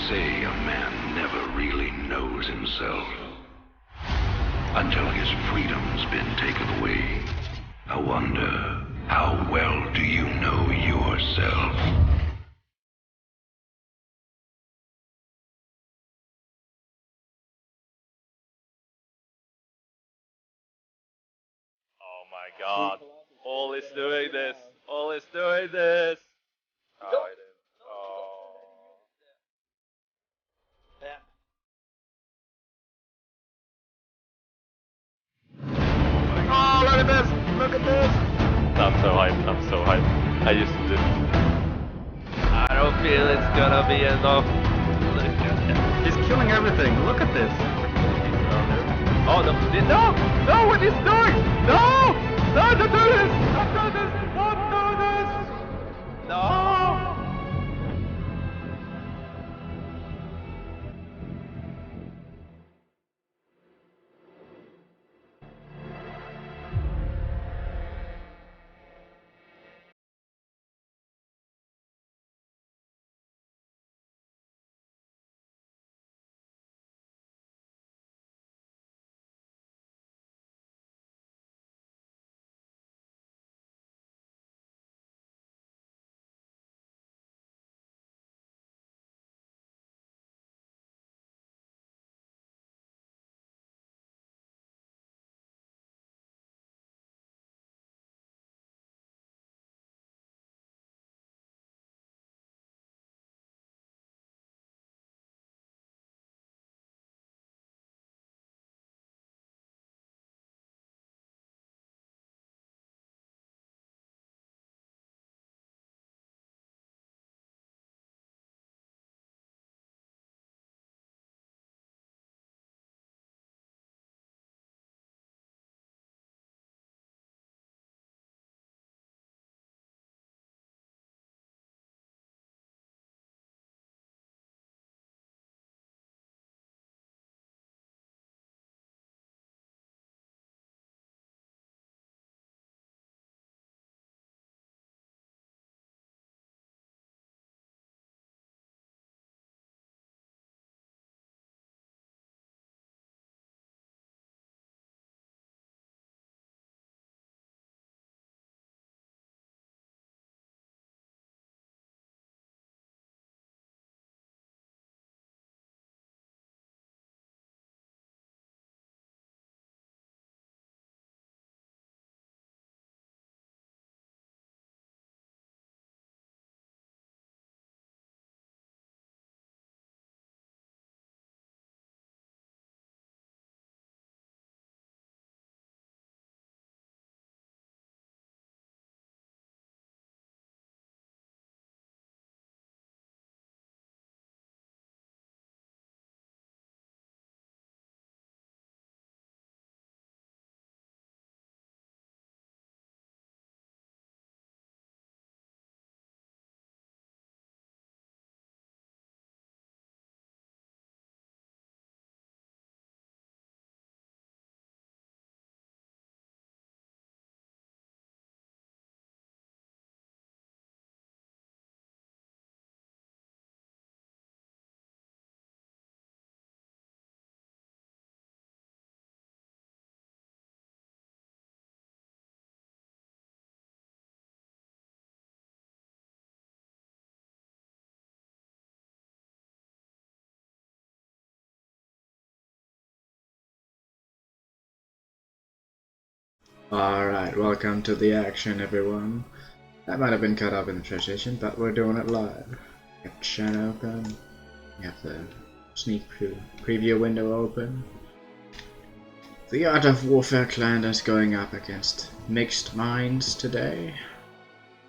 say a man never really knows himself until his freedom's been taken away. I wonder, how well do you know yourself? Oh my god. All is doing this. All is doing this. Oh, it is. Oh. Yeah. Oh, look at this! Look at this! I'm so hyped. I'm so hyped. I used to do. I don't feel it's gonna be enough. Look at that. He's killing everything. Look at this. Oh no! No! No! What he's doing! No! No! Don't do this! Don't do this! Don't do this! No! Alright, welcome to the action, everyone. That might have been cut up in the transition, but we're doing it live. We have the chat open. We have the sneak preview window open. The Art of Warfare clan is going up against MixedMinds today.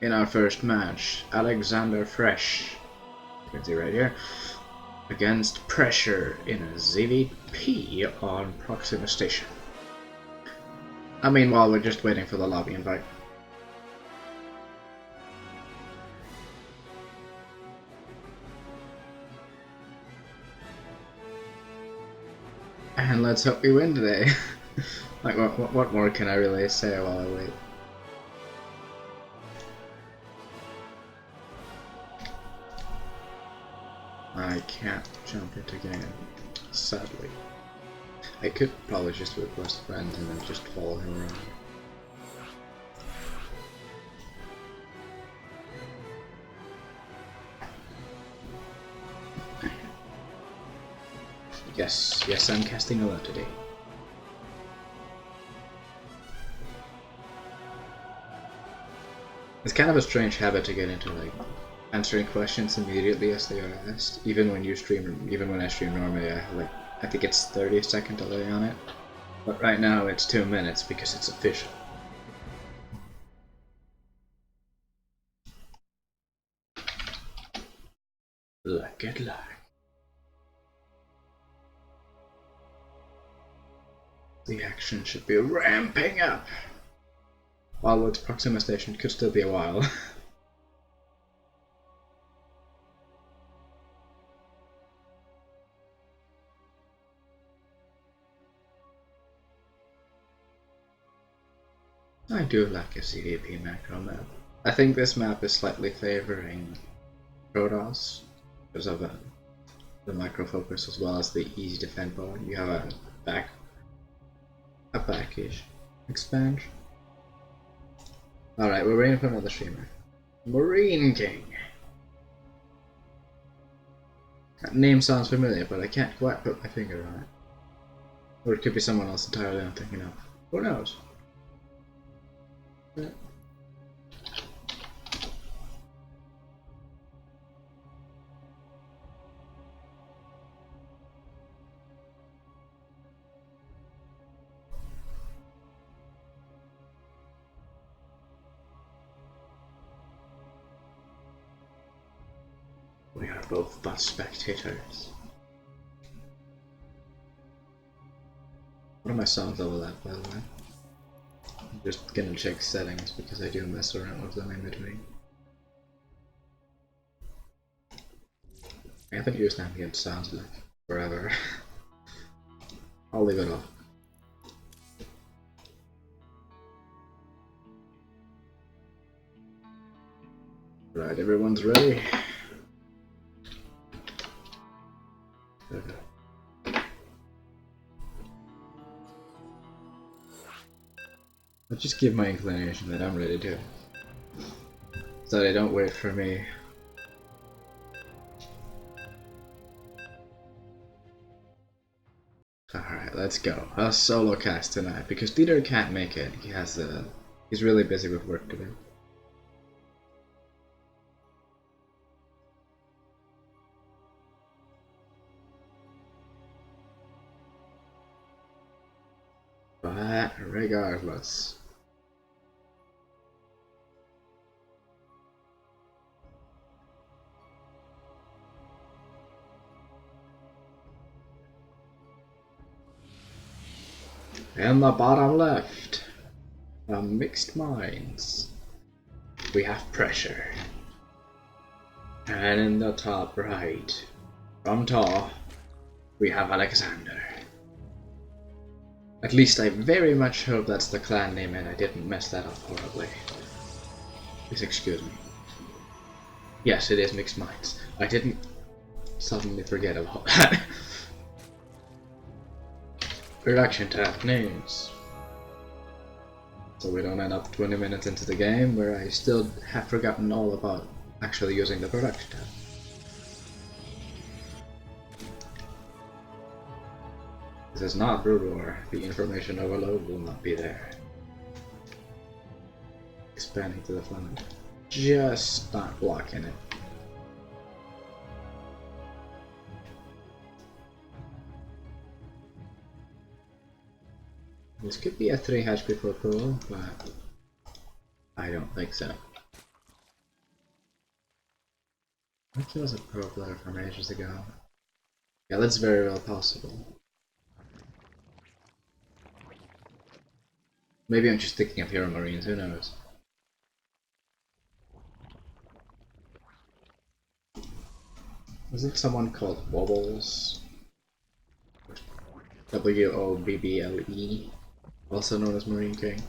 In our first match, AlexanderFresh, you can see right here, against Pressure in a ZVP on Proxima Station. Meanwhile, we're just waiting for the lobby invite. And let's hope we win today. Like, what more can I really say while I wait? I can't jump into game, sadly. I could probably just request friends and then just follow him around. Yes, I'm casting a lot today. It's kind of a strange habit to get into, like, answering questions immediately as they are asked. Even when I stream normally, I have like, I think it's 30-second delay on it. But right now it's 2 minutes because it's official. Look at luck. The action should be ramping up. Wildwood's Proxima Station could still be a while. I do like a CDP macro map. I think this map is slightly favoring Protoss because of the micro focus as well as the easy defend bar. You have a backish expansion. Alright, we're waiting for another streamer. Marine King. That name sounds familiar, but I can't quite put my finger on it. Or it could be someone else entirely I'm thinking of. Who knows? Yeah. We are both but spectators. What are my sounds overlap, by the way? I'm just gonna check settings because I do mess around with them in between. I haven't used ambient sounds like forever. I'll leave it off. Right, everyone's ready. I'll just give my inclination that I'm ready to. So they don't wait for me. Alright, let's go. A solo cast tonight because Dieter can't make it. He's really busy with work today. But regardless. In the bottom left, from MixedMinds, we have Pressure. And in the top right, from Tor, we have Alexander. At least I very much hope that's the clan name and I didn't mess that up horribly. Please excuse me. Yes, it is MixedMinds. I didn't suddenly forget about that. Production tab names. So we don't end up 20 minutes into the game where I still have forgotten all about actually using the production tab. This is not Brood War. The information overload will not be there. Expanding to the front. Just not blocking it. This could be a 3 hatch before Pro, but I don't think so. I think he was a Pro player from ages ago. Yeah, that's very well possible. Maybe I'm just thinking of Hero Marines, who knows? Was it someone called Wobbles? W-O-B-B-L-E, also known as Marine King?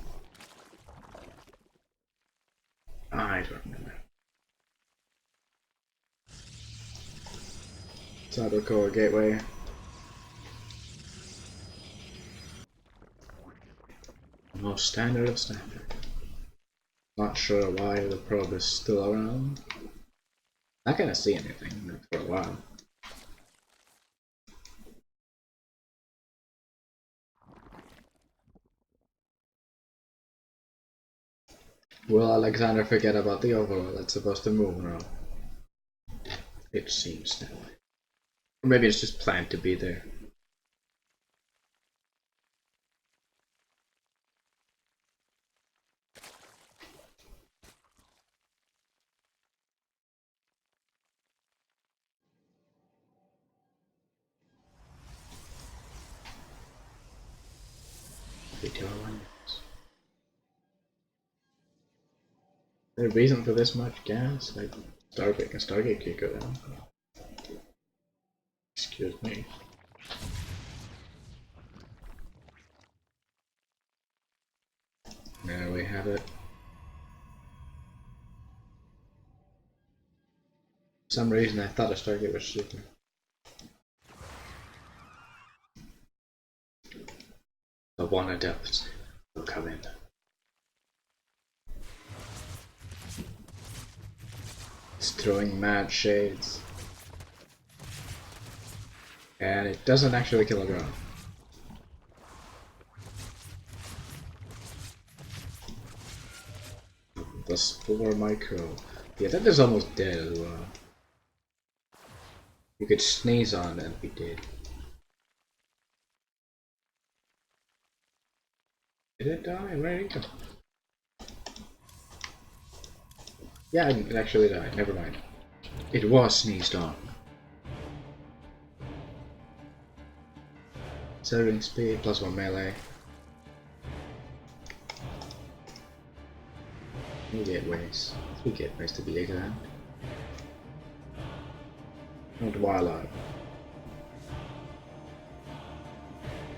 I don't remember. Cyber Core Gateway. Most standard of standard. Not sure why the probe is still around. Not gonna see anything for a while. Will Alexander forget about the overlord that's supposed to move now? It seems that way. Or maybe it's just planned to be there. Is there a reason for this much gas? Like Stargate could go down. Excuse me. There we have it. For some reason I thought a Stargate was super. The one adept will come in. It's throwing mad shades. And it doesn't actually kill a drone. The Spore Micro. Yeah, that is almost dead as well. You could sneeze on it and be dead. Did it die? Where did it go? Yeah, it actually died. Never mind. It was sneezed on. Severing speed, +1 melee. Three gateways. 3 gateways to be exact. Not Twilight.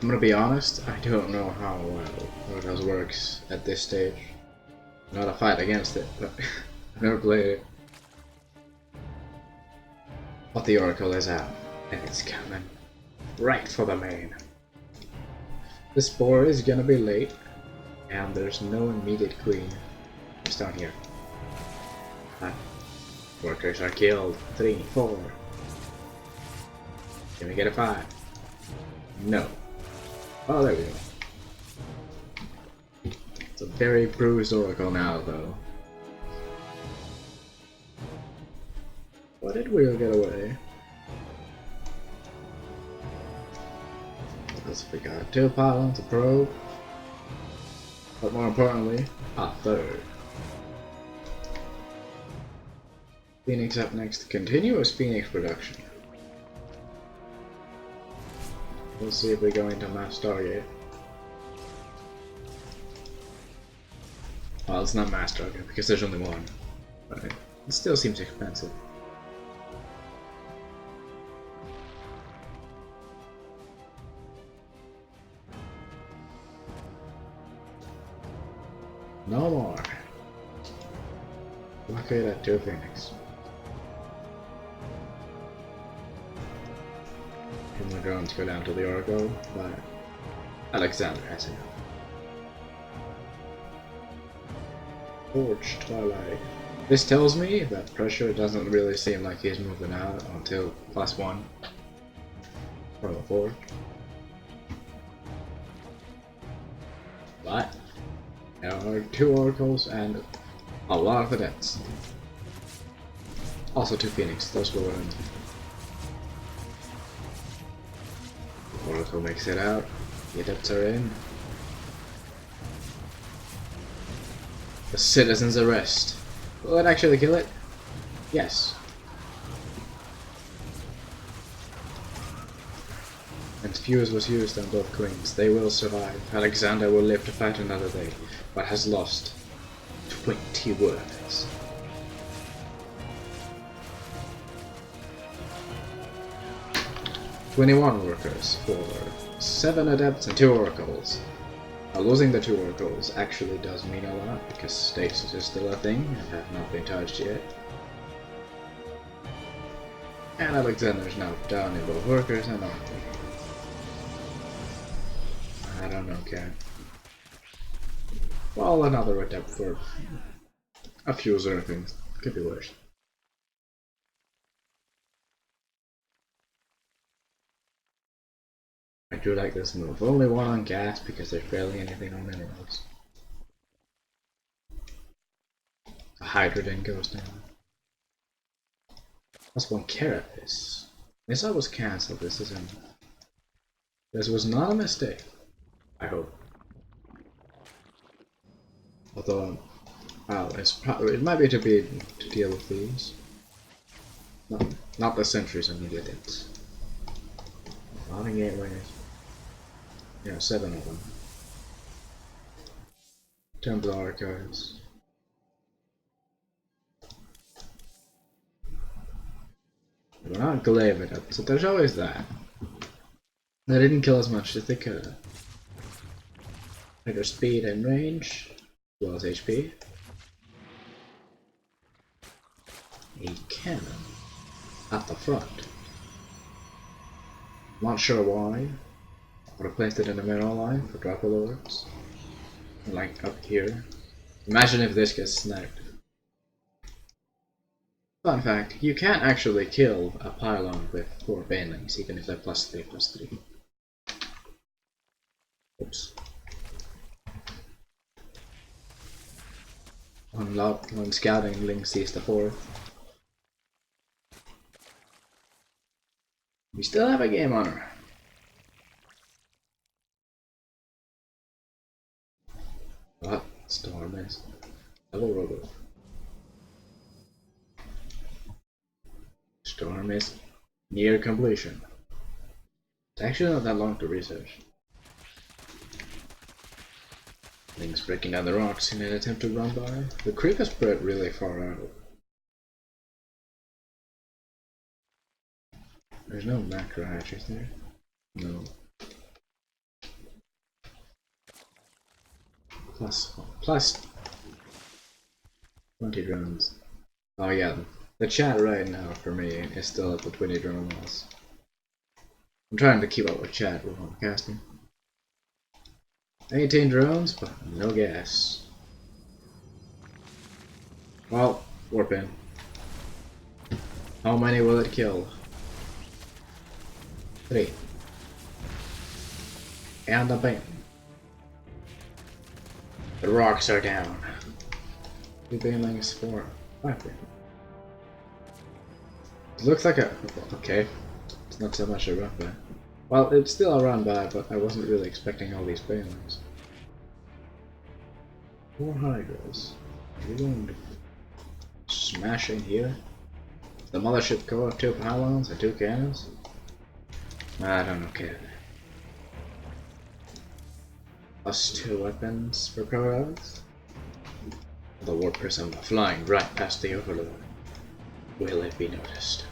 I'm gonna be honest, I don't know how Oracles works at this stage. Not a fight against it, but I've never played it. But the Oracle is out, and it's coming right for the main. The Spore is gonna be late, and there's no immediate queen. It's down here. Workers are killed. 3, 4. Can we get a 5? No. Oh, there we go. It's a very bruised Oracle now, though. Why did Wheel get away? Because we got 2 pylons, a probe, but more importantly, a 3rd. Phoenix up next. Continuous Phoenix production. We'll see if we go into Mass Stargate. Well, it's not Mass Stargate because there's only one. But it still seems expensive. No more. Blockade at 2 Phoenix. And the drones go down to the Oracle, but Alexander has it. Forge Twilight. This tells me that Pressure doesn't really seem like he's moving out until +1 from the Forge. But there are 2 Oracles and a lot of Adepts. Also 2 Phoenix, those will win. Oracle makes it out, the Adepts are in. The Citizen's Arrest. Will it actually kill it? Yes. And Fuse was used on both queens. They will survive. Alexander will live to fight another day, but has lost 20 workers. "21 workers for 7 Adepts and 2 Oracles. Now, losing the 2 Oracles actually does mean a lot, because stasis is still a thing and have not been touched yet. And Alexander's now down in both workers and army. I don't know, Cat. Well, another attempt for a few other things. Could be worse. I do like this move. Only one on gas because there's barely anything on minerals. The hydrogen goes down. That's one carapace. This was cancelled. This was not a mistake. I hope. Although, it might be to deal with these. Not the sentries I needed it. A lot of gateways. Yeah, 7 of them. Temple archives. We're not glaive it up, so there's always that. They didn't kill as much as they could have. Better speed and range, as well as HP. A cannon at the front. Not sure why. Would have placed it in the middle line for drop alerts. Like up here. Imagine if this gets snagged. Fun fact, you can't actually kill a pylon with 4 banelings, even if they're +3/+3. Oops. One scouting link sees the 4th. We still have a game on her. What? Storm is double robo. Storm is near completion. It's actually not that long to research. Things breaking down the rocks in an attempt to run by. The creek has spread really far out. There's no macro hatches there. No. Plus 20 drones. Oh yeah, the chat right now for me is still at the 20 drone loss. I'm trying to keep up with chat while I'm casting. 18 drones, but no gas. Well, warp in. How many will it kill? 3. And a bam. The rocks are down. 2 banelings, 4. 5 banelings. It looks like a... okay. It's not so much a run by. Well, it's still a run by, but I wasn't really expecting all these banelings. 4 hydras. Are we going to smash in here? The mothership go with 2 pylons and 2 cannons? I don't care. +2 weapons for products. The warp prism flying right past the overlord. Will it be noticed?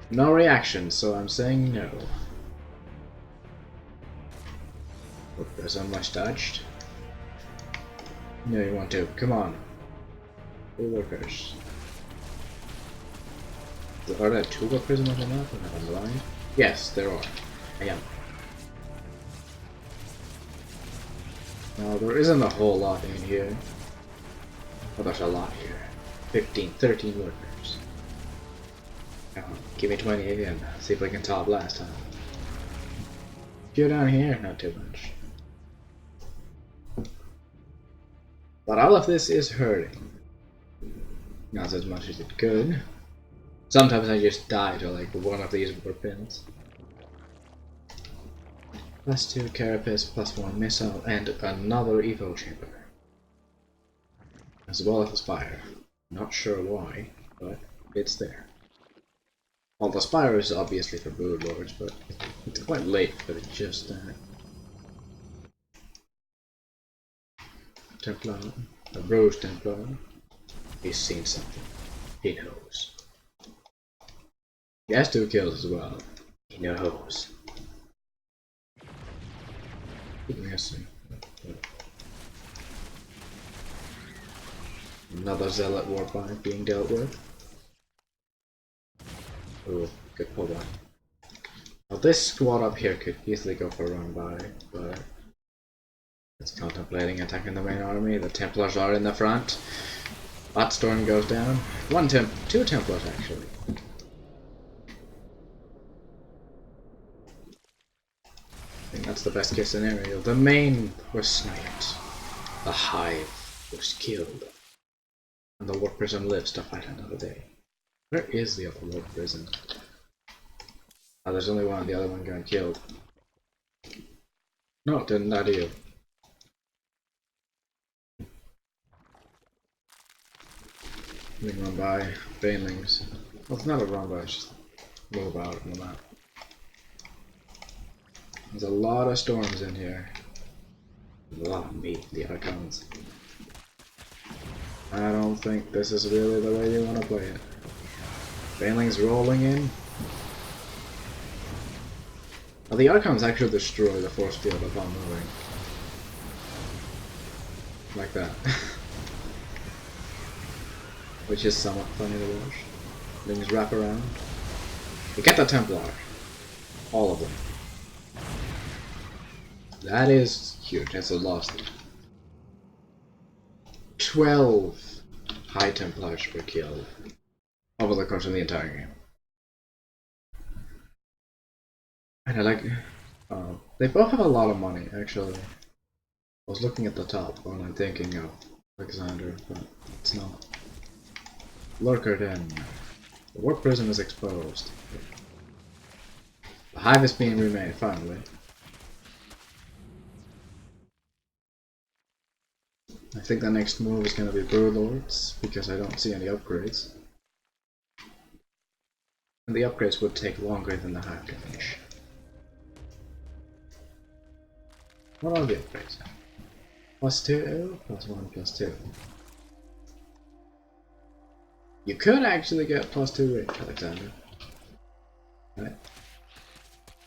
No reaction, so I'm saying no. Warp prism much dodged. No, you want to. Come on. Full workers. Are there 2 warp prisms on the map? Am I blind? Yes, there are. I am. Now, there isn't a whole lot in here. Well, there's a lot here. 13 workers. Come on, give me 20 again. See if we can top last time. Few down here, not too much. But all of this is hurting. Not as much as it could. Sometimes I just die to like one of these warp pins. +2 carapace, +1 missile, and another evo chamber. As well as a spire. Not sure why, but it's there. Well, the spire is obviously for brood lords, but it's quite late for just that. Templar, a Rose Templar. He's seen something. He knows. He has 2 kills as well. He knows. Missing. Another zealot warp being dealt with. Ooh, good pull back. Now this squad up here could easily go for a run by, but it's contemplating attacking the main army. The Templars are in the front. That storm goes down. Two Templars actually. I think that's the best case scenario. The main was sniped. The hive was killed. And the warp prison lives to fight another day. Where is the other warp prison? Oh, there's only one, the other one got killed. No, it didn't, not you. We can run by banelings. Well, it's not a run by, it's just move out on the map. There's a lot of storms in here. There's a lot of meat, the icons. I don't think this is really the way you want to play it. Banelings rolling in. Well, the icons actually destroy the force field upon moving. Like that. Which is somewhat funny to watch. Things wrap around. We get the Templar. All of them. That is huge. That's a loss. 12 High Templars were killed over the course of the entire game. And I like... they both have a lot of money, actually. I was looking at the top when I'm thinking of Alexander, but it's not. Lurker Den. The warp prison is exposed. The hive is being remade, finally. I think the next move is going to be Broodlords, because I don't see any upgrades. And the upgrades would take longer than the hive to finish. What are the upgrades? +2, +1, +2. You could actually get +2 range, Alexander. Right?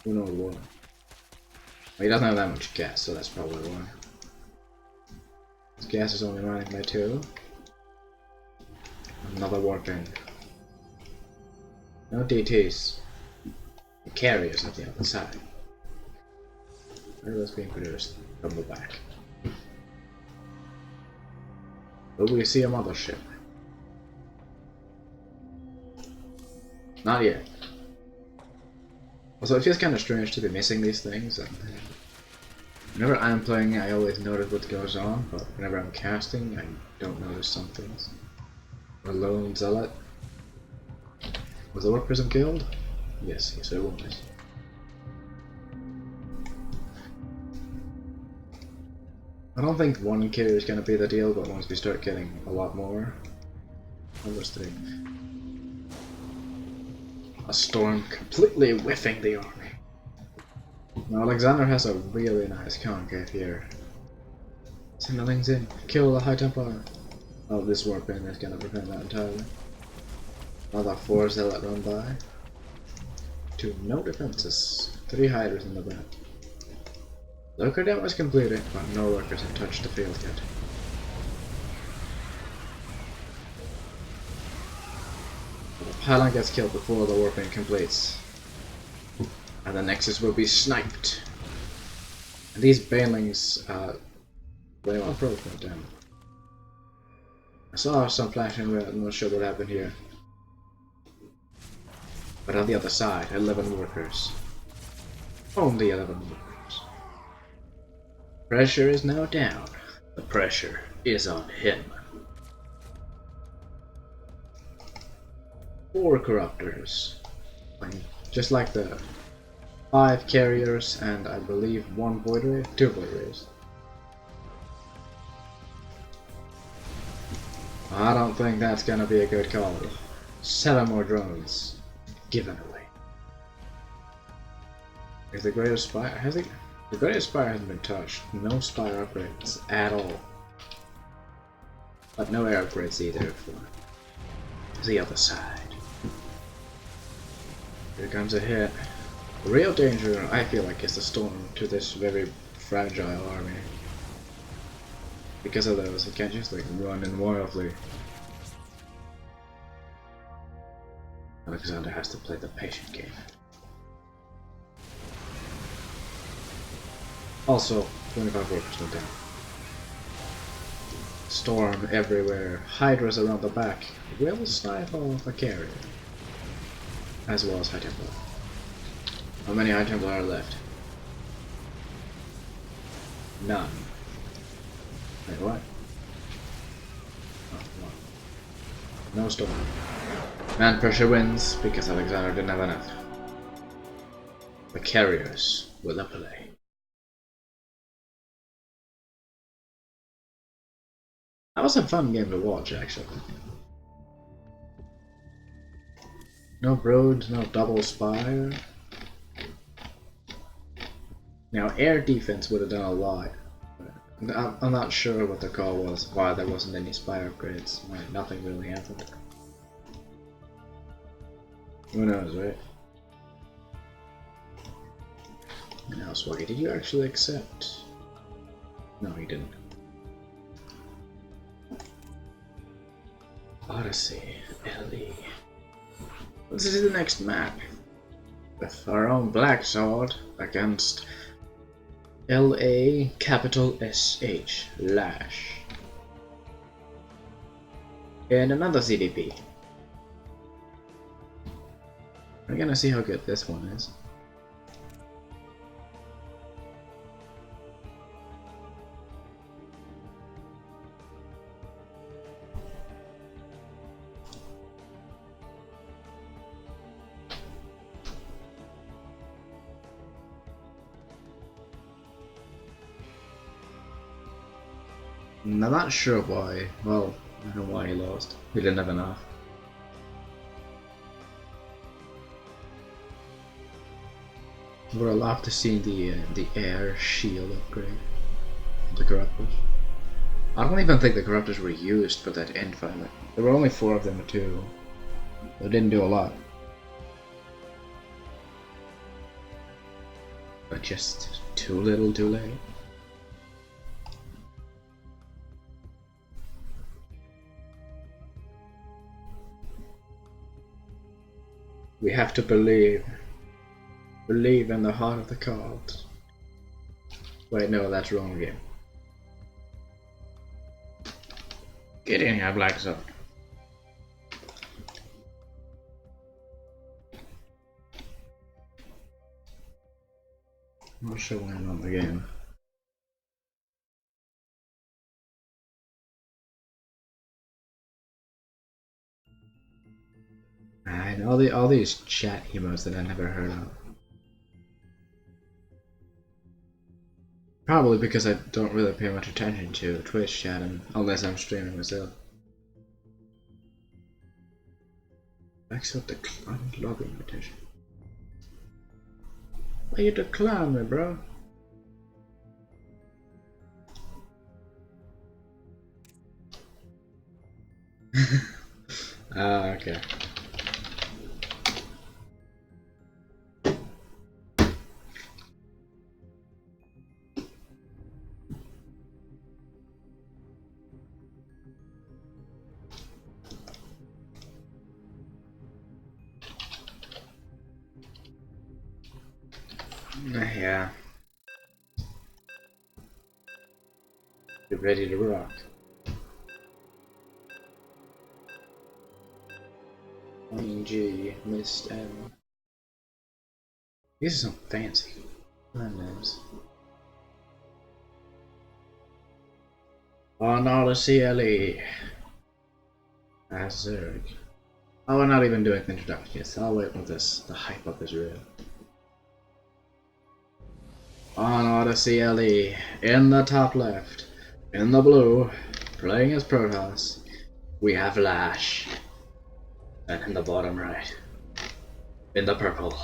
Who knows why? Well, he doesn't have that much gas, so that's probably why. His gas is only running by 2. Another warping. No DTs. The carriers at the other side. Where was being produced from the back. Will we see a mothership? Not yet. Also, it feels kind of strange to be missing these things. Whenever I'm playing, I always notice what goes on, but whenever I'm casting, I don't notice some things. A lone zealot. Was the warp prism killed? Yes, it was. I don't think one carrier is going to be the deal, but once we start getting a lot more... Almost 3. A storm completely whiffing the army. Now Alexander has a really nice concave here. Send the things in. Kill the High Templar. Oh, this warp in is going to prevent that entirely. Another 4 zealot run by. 2 no defenses. 3 hiders in the back. Lurker Den was completed, but no lurkers have touched the field yet. The pylon gets killed before the warping completes. And the Nexus will be sniped. And these banelings, they are broken down. I saw some flashing red, I'm not sure what happened here. But on the other side, 11 workers. Only 11 workers. Pressure is now down. The pressure is on him. 4 corruptors. Just like the 5 carriers and I believe 1 void ray, 2 void rays. I don't think that's gonna be a good call. 7 more drones given away. Is the greatest spire the greatest spire hasn't been touched. No spire upgrades at all. But no air upgrades either for the other side. Here comes a hit. The real danger, I feel like, is the storm to this very fragile army. Because of those, it can't just like run in wildly. Alexander has to play the patient game. Also, 25 workers went down. Storm everywhere. Hydras around the back. Will snipe off a carrier. As well as High Templar. How many High Templar are left? None. Wait, what? Oh, no storm. Man pressure wins because Alexander didn't have enough. The carriers will play. That was a fun game to watch, actually. No brood, no double spire. Now, air defense would have done a lot. I'm not sure what the call was, why there wasn't any spire upgrades. Why nothing really happened. Who knows, right? Now, Swaggy, did you actually accept? No, he didn't. Odyssey, LE. This is the next map. With our own Blackxored against LA capital SH, Lash. And another CDP. We're gonna see how good this one is. I'm not sure why. Well, I don't know why he lost. He didn't have enough. Would have loved to see the air shield upgrade. The corruptors. I don't even think the corruptors were used for that end fight. There were only 4 of them too. They didn't do a lot. But just too little too late. We have to believe. Believe in the heart of the cards. Wait, no, that's wrong again. Get in here, Blackxored. I'm not sure why I'm on the game. And all these chat emotes that I never heard of. Probably because I don't really pay much attention to Twitch chat unless I'm streaming myself. Accept declined login invitation. Why you decline me, bro? Ah, okay. Yeah. Get ready to rock. MG, Mist M. These are some fancy brand names. On Odyssey LE. Zerg. Oh, we're not even doing the introduction yet, so I'll wait with this. The hype up is real. On Odyssey LE, in the top left, in the blue, playing as Protoss, we have Lash. And in the bottom right, in the purple,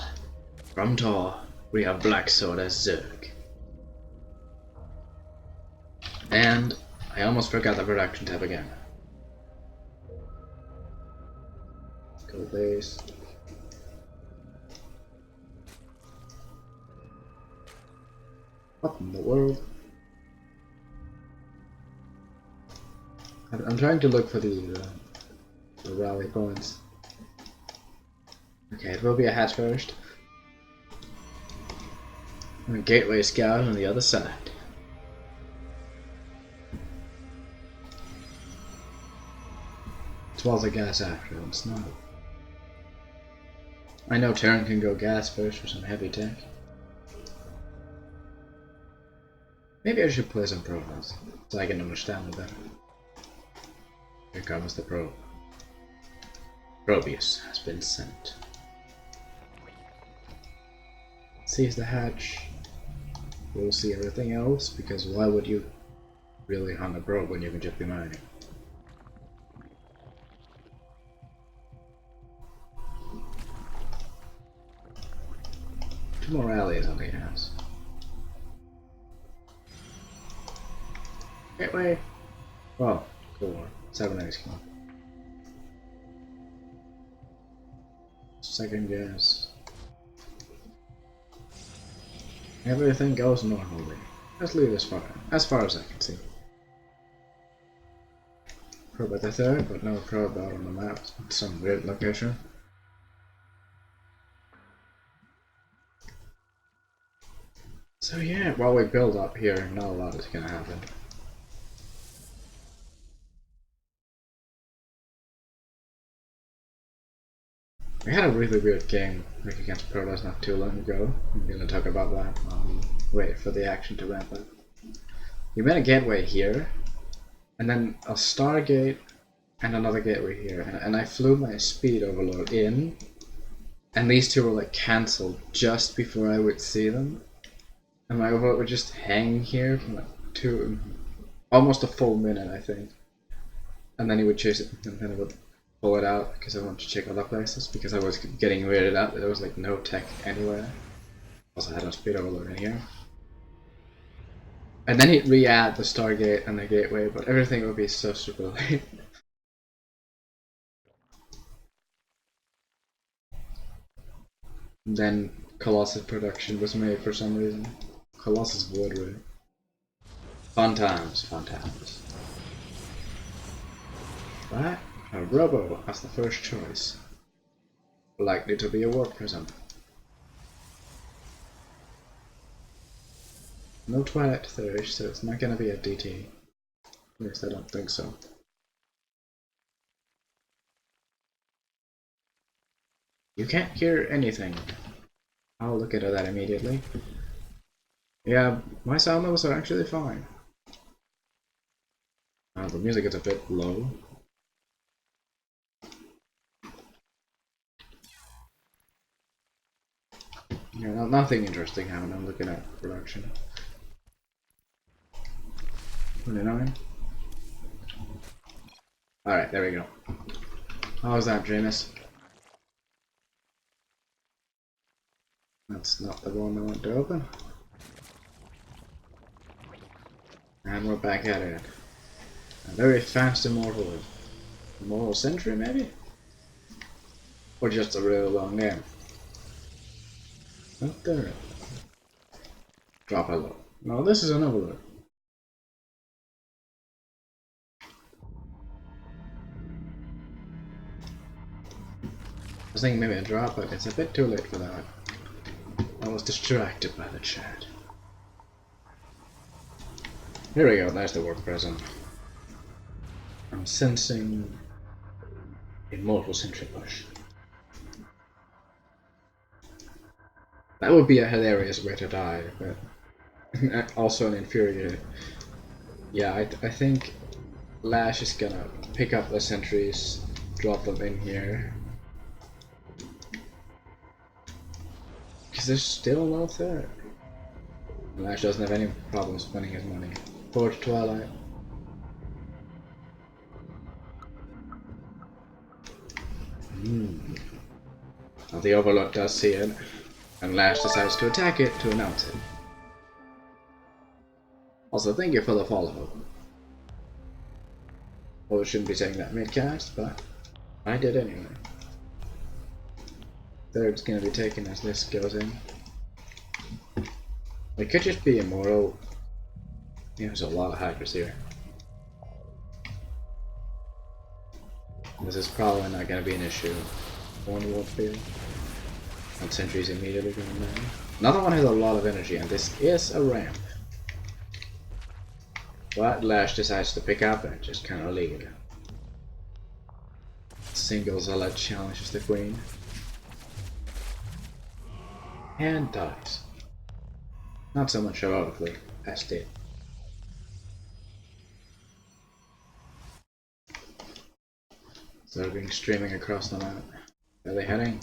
from Tor, we have Blackxored as Zerg. And I almost forgot the production tab again. Go base. What in the world? I'm trying to look for the rally points. Okay, it will be a hatch first. And a gateway scout on the other side. It's all the gas after, it's not. I know Terran can go gas first for some heavy tech. Maybe I should play some profiles, so I can understand it better. Here comes the probe. Probius has been sent. Sees the hatch. We'll see everything else, because why would you really hunt a probe when you can just be mining? Two more allies on the house. Gateway! Oh, cool. 7 days come. Second guess. Everything goes normally. Let's leave as far as I can see. Probe at the third, but no probe out on the map. Some weird location. So yeah, while we build up here, not a lot is gonna happen. We had a really weird game like against Protoss not too long ago. I'm gonna talk about that. Wait for the action to ramp up. We made a gateway here, and then a Stargate, and another gateway here. And I flew my speed overload in, and these two were like cancelled just before I would see them. And my overload would just hang here for like almost a full minute, I think. And then he would chase it, and then it would pull it out because I wanted to check other places because I was getting weirded out that there was like no tech anywhere. Also had a speed overload in here. And then he'd re-add the Stargate and the gateway, but everything would be so super late. Then Colossus production was made for some reason. Colossus wood, really. Fun times, fun times. What? A Robo as the first choice. Likely to be a warp prism. No Twilight Thirst, so it's not gonna be a DT. At least I don't think so. You can't hear anything. I'll look into that immediately. Yeah, my sound levels are actually fine. The music is a bit low. Yeah, nothing interesting happened. I'm looking at production. 29. Alright, there we go. How was that, Jameis? That's not the one I want to open. And we're back at it. A very fast immortal. Immortal Sentry, maybe? Or just a really long game? Not there. Drop a load. No, this is an overload. I was thinking maybe a drop, but it's a bit too late for that. I was distracted by the chat. Here we go, there's the warp prism. I'm sensing Immortal Sentry push. That would be a hilarious way to die, but also an infuriating. Yeah, I think Lash is gonna pick up the sentries, drop them in here. Because there's still no third. Lash doesn't have any problem spending his money. Forge Twilight. Now the Overlord does see it, and Lash decides to attack it to announce it. Also, thank you for the follow. Well, we shouldn't be saying that mid-cast, but I did anyway. Third's gonna be taken as this goes in. It could just be immortal. Yeah, there's a lot of hackers here. This is probably not gonna be an issue. One won't be. And sentries immediately going down. Another one has a lot of energy, and this is a ramp. But Lash decides to pick up and just kind of lead. Single Zealot challenges the Queen. And dies. Not so much heroically as did. Zergling streaming across the map. Where are they heading?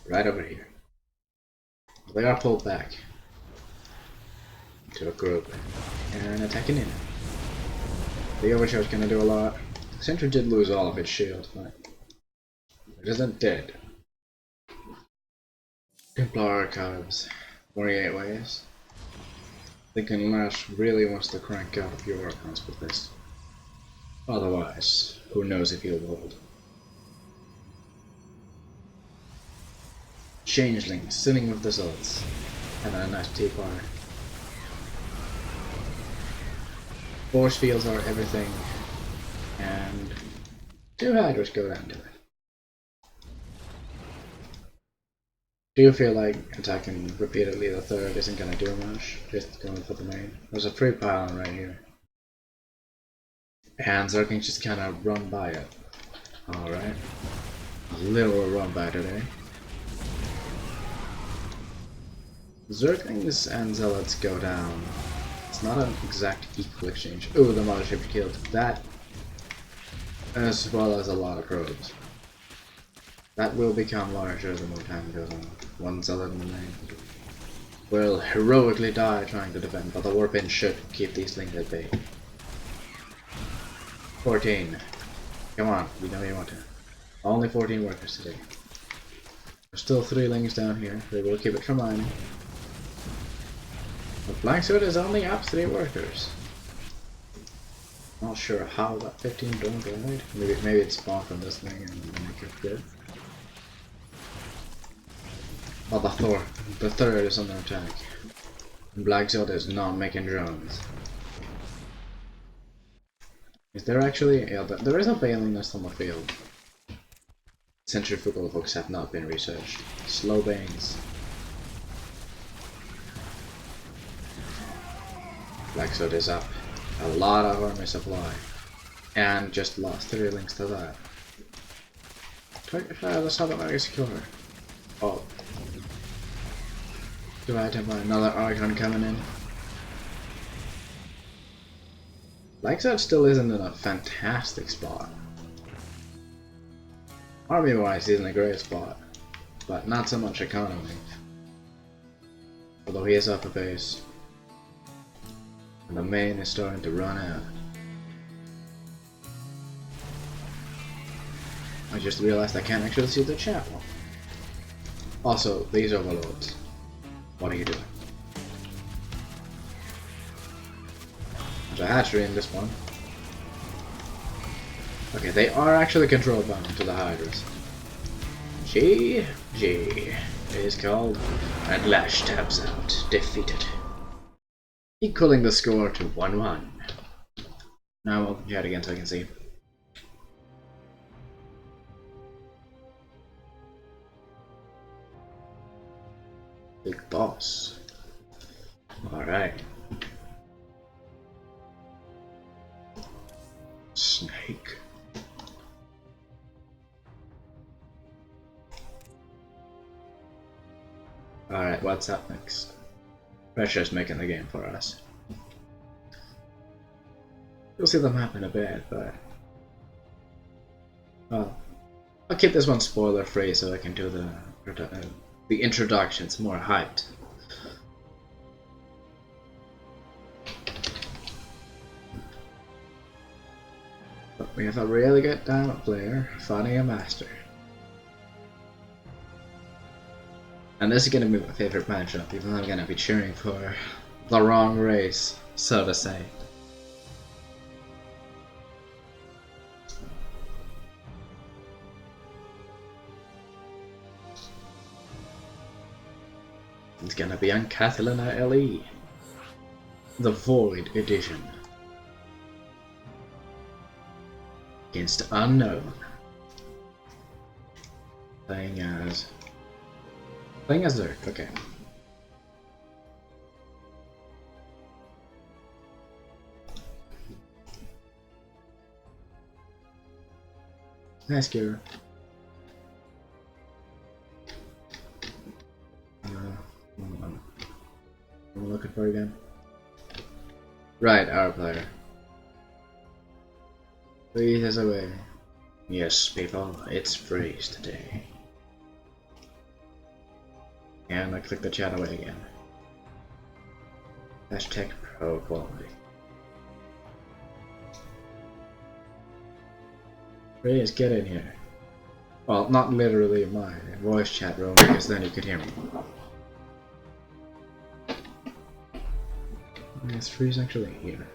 Right over here. They are pulled back to a group and attacking in. The overcharge gonna do a lot. Sentry did lose all of its shield, but it isn't dead. Templar Archives, 48 ways. Thinking Lash really wants to crank out a few archons with this. Otherwise, who knows if he'll hold. Changeling, sitting with the Zealots, having a nice tea party. Force fields are everything, and 2 Hydras go down to it. Do you feel like attacking repeatedly the third isn't gonna do much? Just going for the main. There's a free pylon right here. And Zerglings just kinda run by it. Alright. A little run by today. Zerglings and Zealots go down. It's not an exact equal exchange. Ooh, the mothership killed that, as well as a lot of probes. That will become larger the more time goes on. One Zealot in the main will heroically die trying to defend, but the warpin should keep these things at bay. 14. Come on, we know you want to. Only 14 workers today. There's still 3 lings down here. They will keep it from mining. But Blackxored is only up 3 workers. Not sure how that 15 don't died. Maybe it spawned from this thing and then it got good. Oh, the third is under attack. Blackxored is not making drones. Is there actually? Yeah, there is a Baling nest on the field. Centrifugal hooks have not been researched. Slow bangs. Blackxored is up. A lot of army supply. And just lost 3 links to that. Let's have an secure. Oh. Do I have another Archon coming in? Blackxored still isn't in a fantastic spot. Army wise, he's in a great spot. But not so much economy. Although he is up a base. And the main is starting to run out. I just realized I can't actually see the chat. Also, these overlords. What are you doing? There's a hatchery in this one. Okay, they are actually control bound to the Hydras. GG is called, and Lash taps out, defeated. Equaling the score to 1-1. Now I'll open chat again so I can see. Big boss. Alright. Snake. Alright, what's up next? Pressure's making the game for us. You'll see the map in a bit, but... well, I'll keep this one spoiler free so I can do the introductions more hyped. But we have a really good diamond player fighting a master. And this is gonna be my favorite matchup, even though I'm gonna be cheering for the wrong race, so to say. It's gonna be on Catalina LE, the Void Edition, against Unknown, playing as Playing as Zerk, okay. Nice gear. I'm looking for again. Right, our player. FreeZ is away. Yes, people, it's FreeZ today. And I click the chat away again. Hashtag pro quality. FreeZ, get in here. Well, not literally my voice chat room, because then you could hear me. Is FreeZ actually here?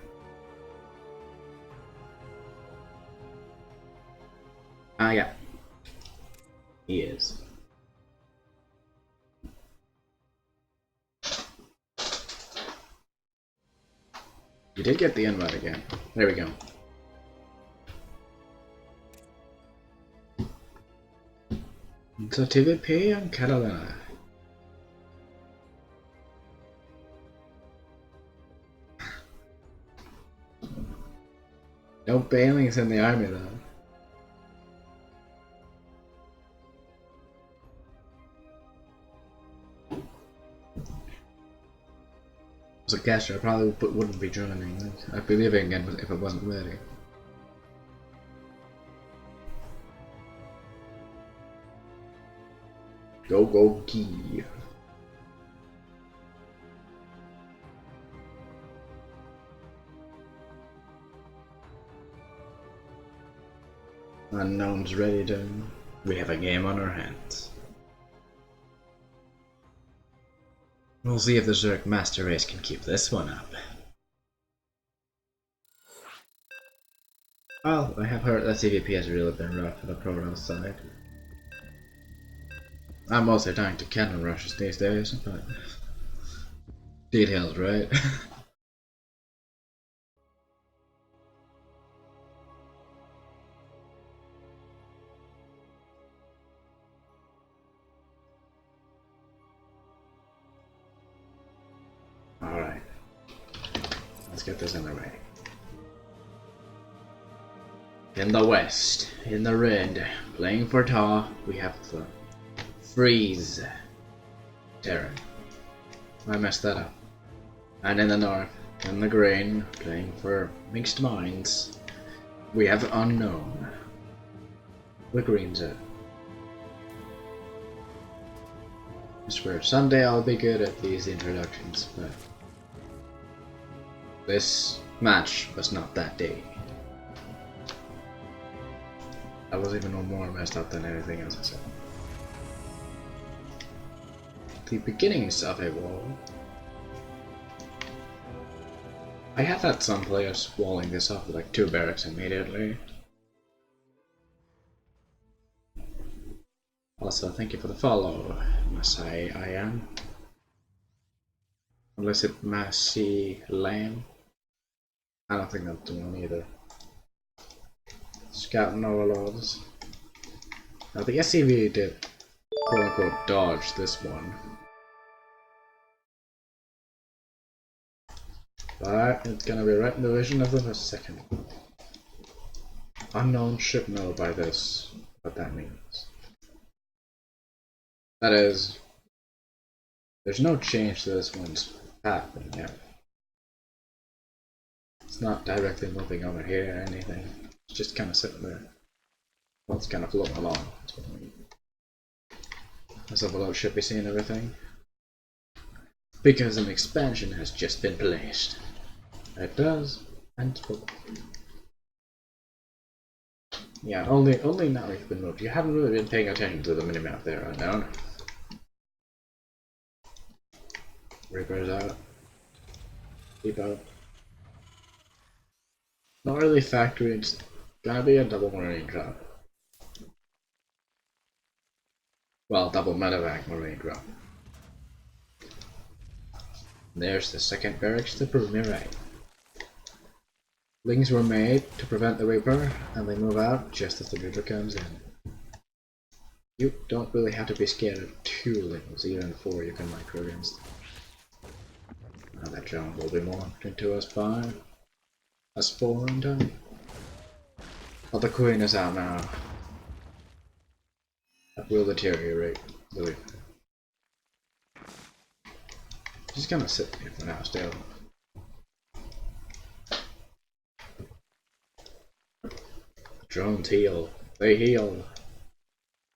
Ah, yeah. He is. You did get the invite again. There we go. So TVP and Catalina. No bailings in the army though. As a caster, I probably wouldn't be joining. I'd be leaving again if I wasn't ready. Go go key. Unknown's ready to. We have a game on our hands. We'll see if the Zerk Master Race can keep this one up. Well, I have heard that CVP has really been rough for the Proto side. I'm mostly dying to cannon rushes these days, but details, right? Alright. Let's get this underway. In the west, in the red, playing for Ta, we have the FreeZ Terran. I messed that up. And in the north, in the green, playing for MixedMinds, we have Unknown. The greens are. I swear, someday I'll be good at these introductions, but this match was not that day. I was even more messed up than anything else I said. The beginnings of a wall. I have had some players walling this up with like 2 barracks immediately. Also, thank you for the follow, Masai I am. Unless it Massey Lamb. I don't think that's the one either. Scouting overlords. Now the SCV did quote unquote dodge this one. But it's gonna be right in the vision of them a second. Unknown should know by this what that means. That is, there's no change to this one's path yet. It's not directly moving over here or anything. It's just kind of sitting there. Well, it's kind of floating along. This overload should be seeing everything. Because an expansion has just been placed. It does, and yeah, only now you've been moved. You haven't really been paying attention to the minimap there, Unknown. Reaper's out. Keep out. Not really factory, it's gonna be a double marine drop. Well, double medevac marine drop. There's the second barracks to prove me right. Lings were made to prevent the Reaper, and they move out just as the Reaper comes in. You don't really have to be scared of 2 levels, even 4 you can micro against. Now that drone will be morphed into us 5. Us 4 in time. But the queen is out now. That will deteriorate, believe me. She's gonna sit here for now still. Drones heal. They heal.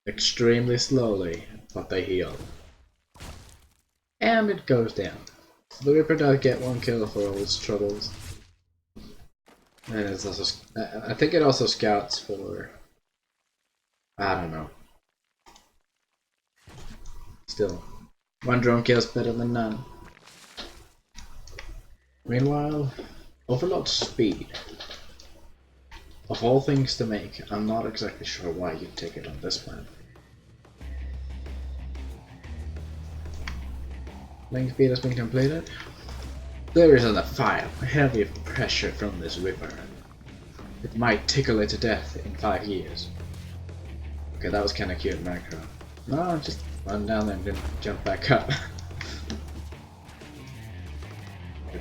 Extremely slowly, but they heal. And it goes down. So the Reaper does get 1 kill for all its troubles. And it's also, I think it also scouts for, I don't know. Still, 1 drone kill is better than none. Meanwhile, Overload's speed. Of all things to make, I'm not exactly sure why you'd take it on this map. Link speed has been completed. There is a fire, heavy pressure from this river. It might tickle it to death in 5 years. Okay, that was kinda cute macro. No, just run down there and didn't jump back up.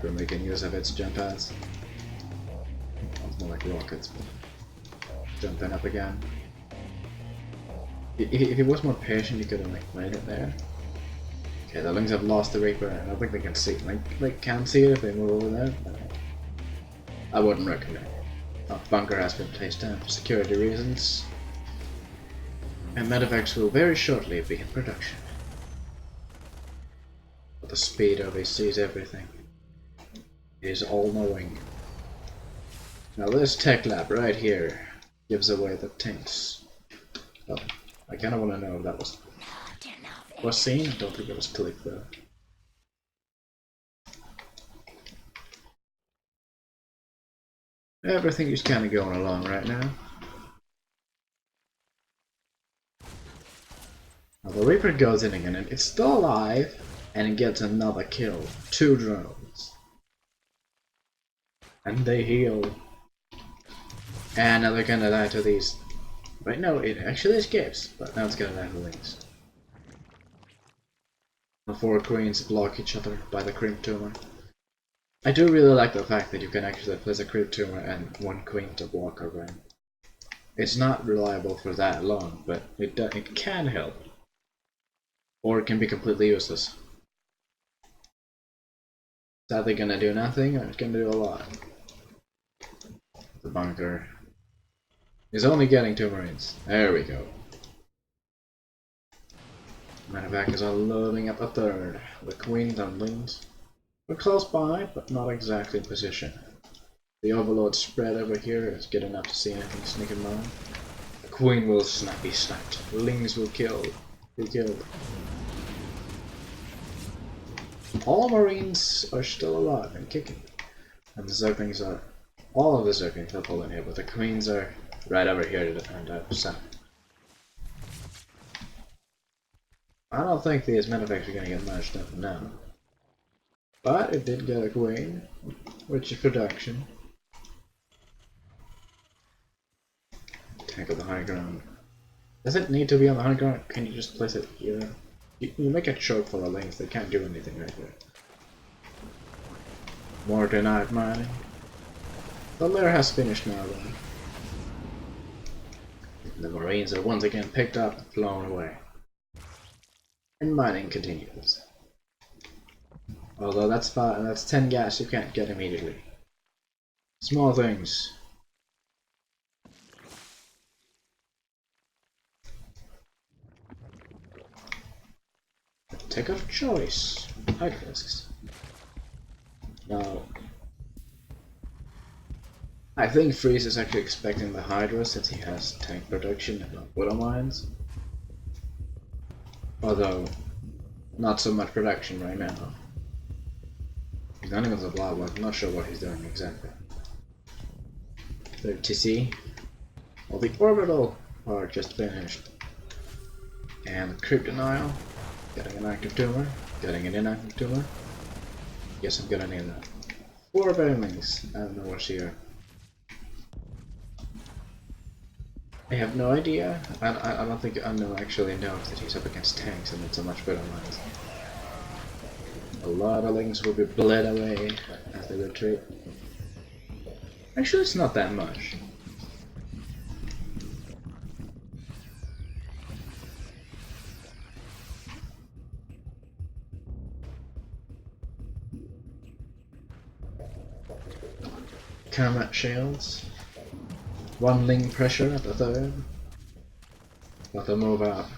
We're making use of its jump pads. It's more like rockets, but jumping up again. If he was more patient, he could have like made it there. Okay, the Lings have lost the Reaper, and I don't think they can see. Like, they can see it if they move over there, but I wouldn't recommend it. A bunker has been placed down for security reasons, and medevacs will very shortly be in production. But the speed of it sees everything. It is all-knowing. Now this tech lab right here gives away the tanks. Oh, I kinda wanna know if that was seen. I don't think it was clicked though. Everything is kinda going along right now. Now the Reaper goes in again and it's still alive and it gets another kill. 2 drones. And they heal. And now they're gonna die to these. Right, no, it actually escapes, but now it's gonna die to Lings. The 4 queens block each other by the creep tumor. I do really like the fact that you can actually place a creep tumor and 1 queen to block her brain. It's not reliable for that long, but it can help. Or it can be completely useless. It's either gonna do nothing or it's gonna do a lot. The bunker is only getting 2 marines. There we go. Medevac is unloading up a 3rd. The queens and Lings. We're close by, but not exactly in position. The Overlord spread over here is good enough to see anything sneaking by. The queen will be sniped. Lings will be killed. All marines are still alive and kicking. And the Zerglings are... all of the Zerglings are pulling here, but the queens are right over here to defend outside. I don't think these medevacs are gonna get matched up now. But it did get a queen, which is production. Tank of the high ground. Does it need to be on the high ground? Can you just place it here? You make it short for the Lings, they can't do anything right here. More denied mining. The lair has finished now though. The marines are once again picked up and flown away. And mining continues. Although that's 10 gas you can't get immediately. Small things. Take of choice. Hide risks. Now, I think FreeZ is actually expecting the Hydra since he has tank production and not Widow mines. Although, not so much production right now. He's not even the blob, I'm not sure what he's doing exactly. The TC. Well, the orbital part just finished. And creep denial. Getting an active tumor. Getting an inactive tumor. Guess I'm gonna need that. 4 Bailings. I don't know what's here. I have no idea. I don't think Unknown actually knows that he's up against tanks and it's a much better mind. A lot of links will be bled away as they retreat. Actually, it's not that much. Combat shields. One link pressure at the third. But they'll move up.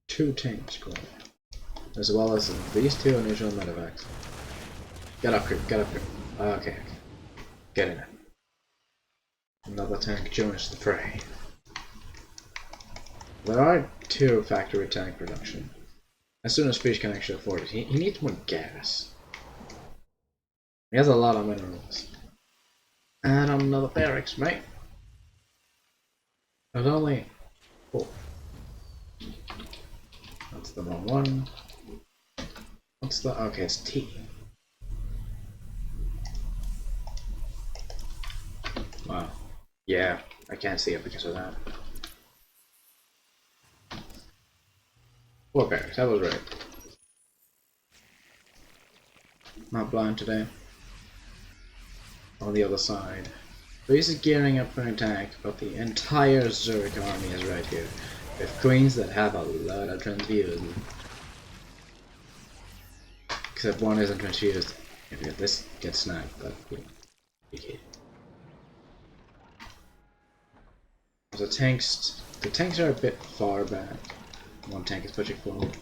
2 tank squad. As well as these 2 initial medevacs. Get up here, get up here. Okay. Get in it. Another tank joins the fray. There are 2 factory tank production. As soon as FreeZ can actually afford it, he needs more gas. He has a lot of minerals. And another barracks, mate. There's only 4. That's the wrong one. What's the... okay, it's T. Wow. Yeah, I can't see it because of that. 4 barracks, that was right. Not blind today. On the other side. FreeZ is gearing up for an attack, but the entire Zurich army is right here. With queens that have a lot of transfused. Except one isn't transfused. If this gets snapped, that'd be okay. The tanks are a bit far back. One tank is pushing forward.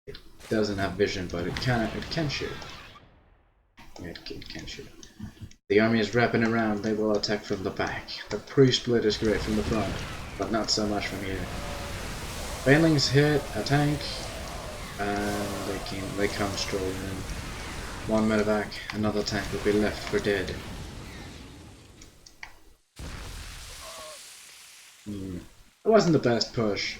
It doesn't have vision, but it can shoot. Yeah, it can shoot. The army is wrapping around, they will attack from the back. The pre-split is great from the front, but not so much from here. Banelings hit a tank, and they come strolling in. 1 medevac, another tank will be left for dead. It wasn't the best push.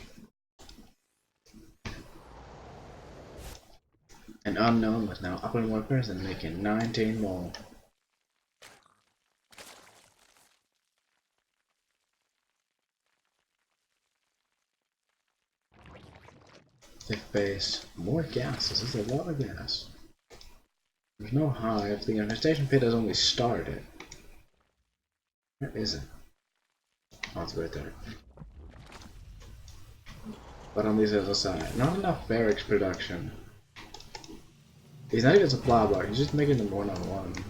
An Unknown was now up in workers and making 19 more. 5th base. More gas. This is a lot of gas. There's no hive. The infestation pit has only started. Where is it? Oh, it's right there. But on this other side, not enough barracks production. He's not even supply block, he's just making them 1-on-1.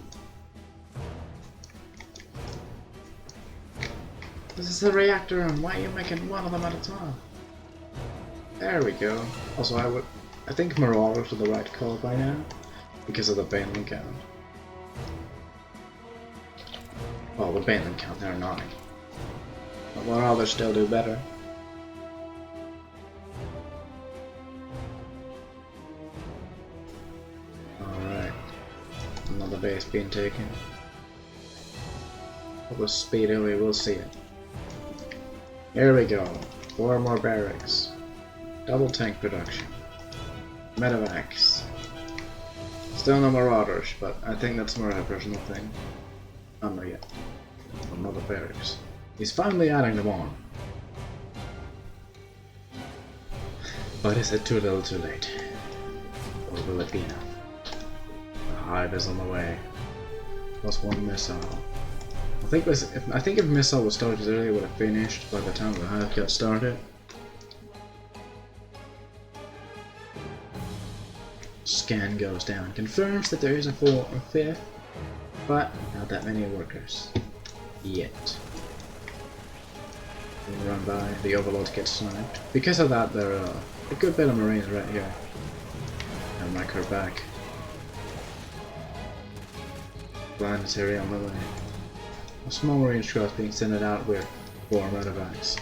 This is a reactor room, why are you making 1 of them at a time? There we go. Also, I think Marauders are the right call by now, because of the Baneling count. Well, the Baneling count, they're 9. But Marauders still do better. Alright. Another base being taken. With speed away, we'll see it. Here we go. 4 more barracks. Double tank production. Medevacs. Still no Marauders, but I think that's more of a personal thing. Not yet. Another barracks. He's finally adding them on. But is it too little too late? Or will it be enough? The hive is on the way. Plus 1 missile. I think if missile was started earlier, it would have finished by the time the hive got started. Scan goes down, confirms that there is a 4th or 5th, but not that many workers. Yet. We run by, the overload gets sniped. Because of that, there are a good bit of marines right here. And make her back. Planetary on the way. A small marine squad being sent out with 4 medevacs.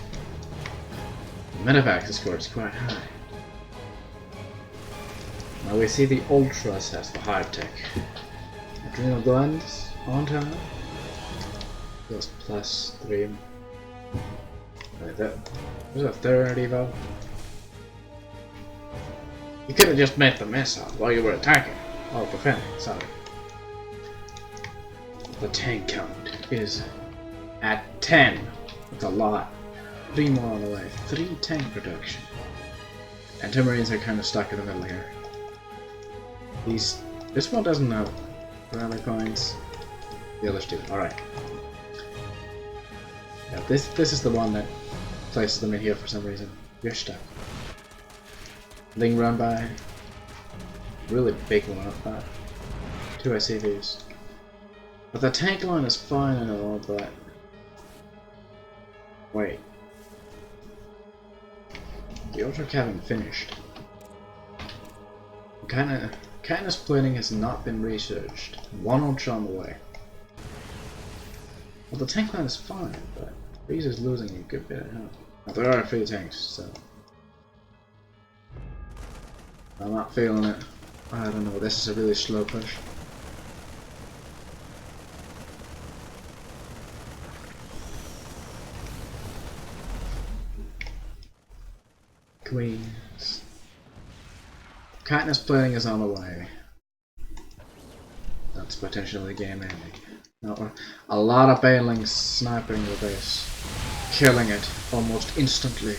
The medevac score is quite high. Now we see the Ultras as the hive tech. Adrenal glands on time. Plus +3. Right, there's a 3rd evo. You could have just met the missile while you were attacking. Oh, defending, sorry. The tank count is at 10. That's a lot. 3 more on the way. 3 tank production. And 2 Marines are kind of stuck in the middle here. This one doesn't have rally points. The others do. Alright. Yeah, this is the one that places them in here for some reason. You're stuck. Ling run by. Really big one up there. 2 SCVs. But the tank line is fine and all, but... Wait. The ultra cabin finished. Kinda splitting has not been researched. 1 ultra on the way. Well, the tank line is fine, but FreeZ is losing a good bit of health. Now, there are 3 tanks, so... I'm not feeling it. I don't know, this is a really slow push. Queens. Kindness plating is on the way. That's potentially game ending. No, a lot of banelings sniping the base. Killing it almost instantly.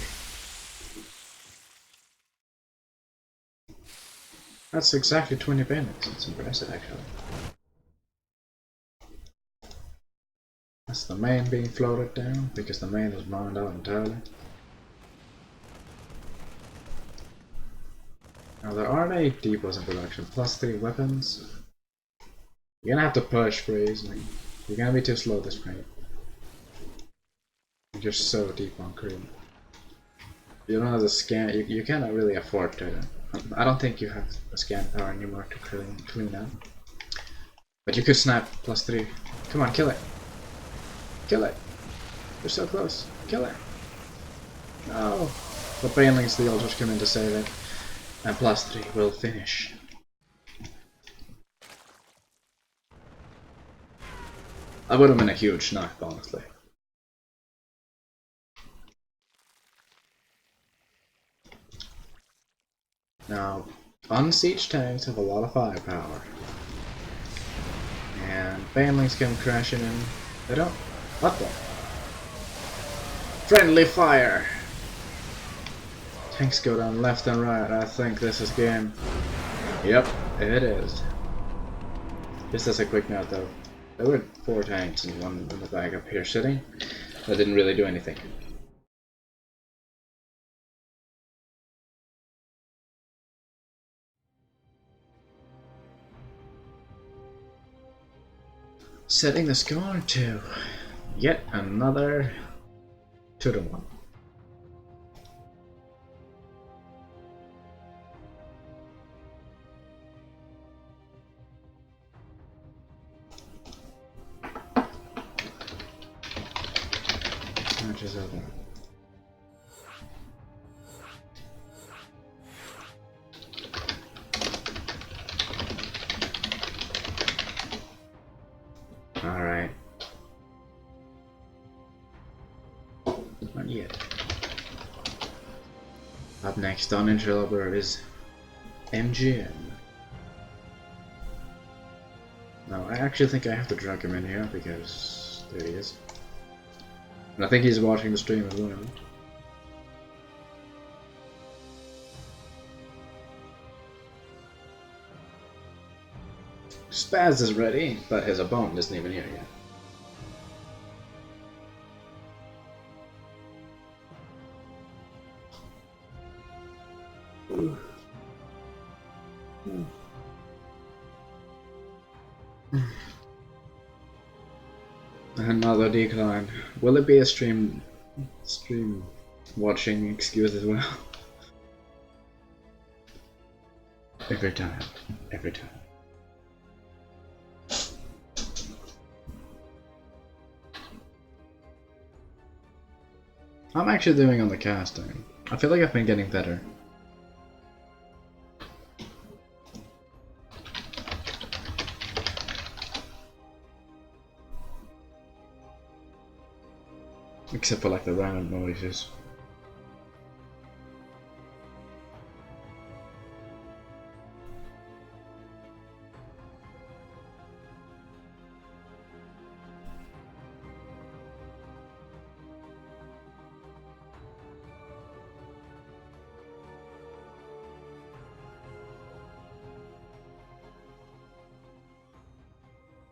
That's exactly 20 banelings. It's impressive actually. That's the main being floated down because the main was mined out entirely. Now there aren't any depots in production, +3 weapons. You're gonna have to push FreeZ, like, you're gonna be too slow this point. You're so deep on creep. You don't have the scan, you cannot really afford to. I don't think you have the scan power anymore to clean up. But you could snap +3. Come on, kill it! Kill it! You're so close. Kill it! No! The banelings, the ultras come in to save it. And +3 will finish. That would have been a huge knock, honestly. Now, unsieged tanks have a lot of firepower. And banelings come crashing in. They don't. What the? Friendly fire! Tanks go down left and right. I think this is game. Yep, it is. Just as a quick note though, there were 4 tanks and 1 in the back up here sitting. That didn't really do anything. Setting the score to yet another 2-1. Match is over. Alright. Not yet. Up next on Interloper is MGM. Now, I actually think I have to drag him in here because there he is. And I think he's watching the stream as well. Spaz is ready, but his opponent isn't even here yet. Another decline. Will it be a stream watching excuse as well? Every time. Every time. I'm actually doing on the casting. I feel like I've been getting better. Except for like the random noises.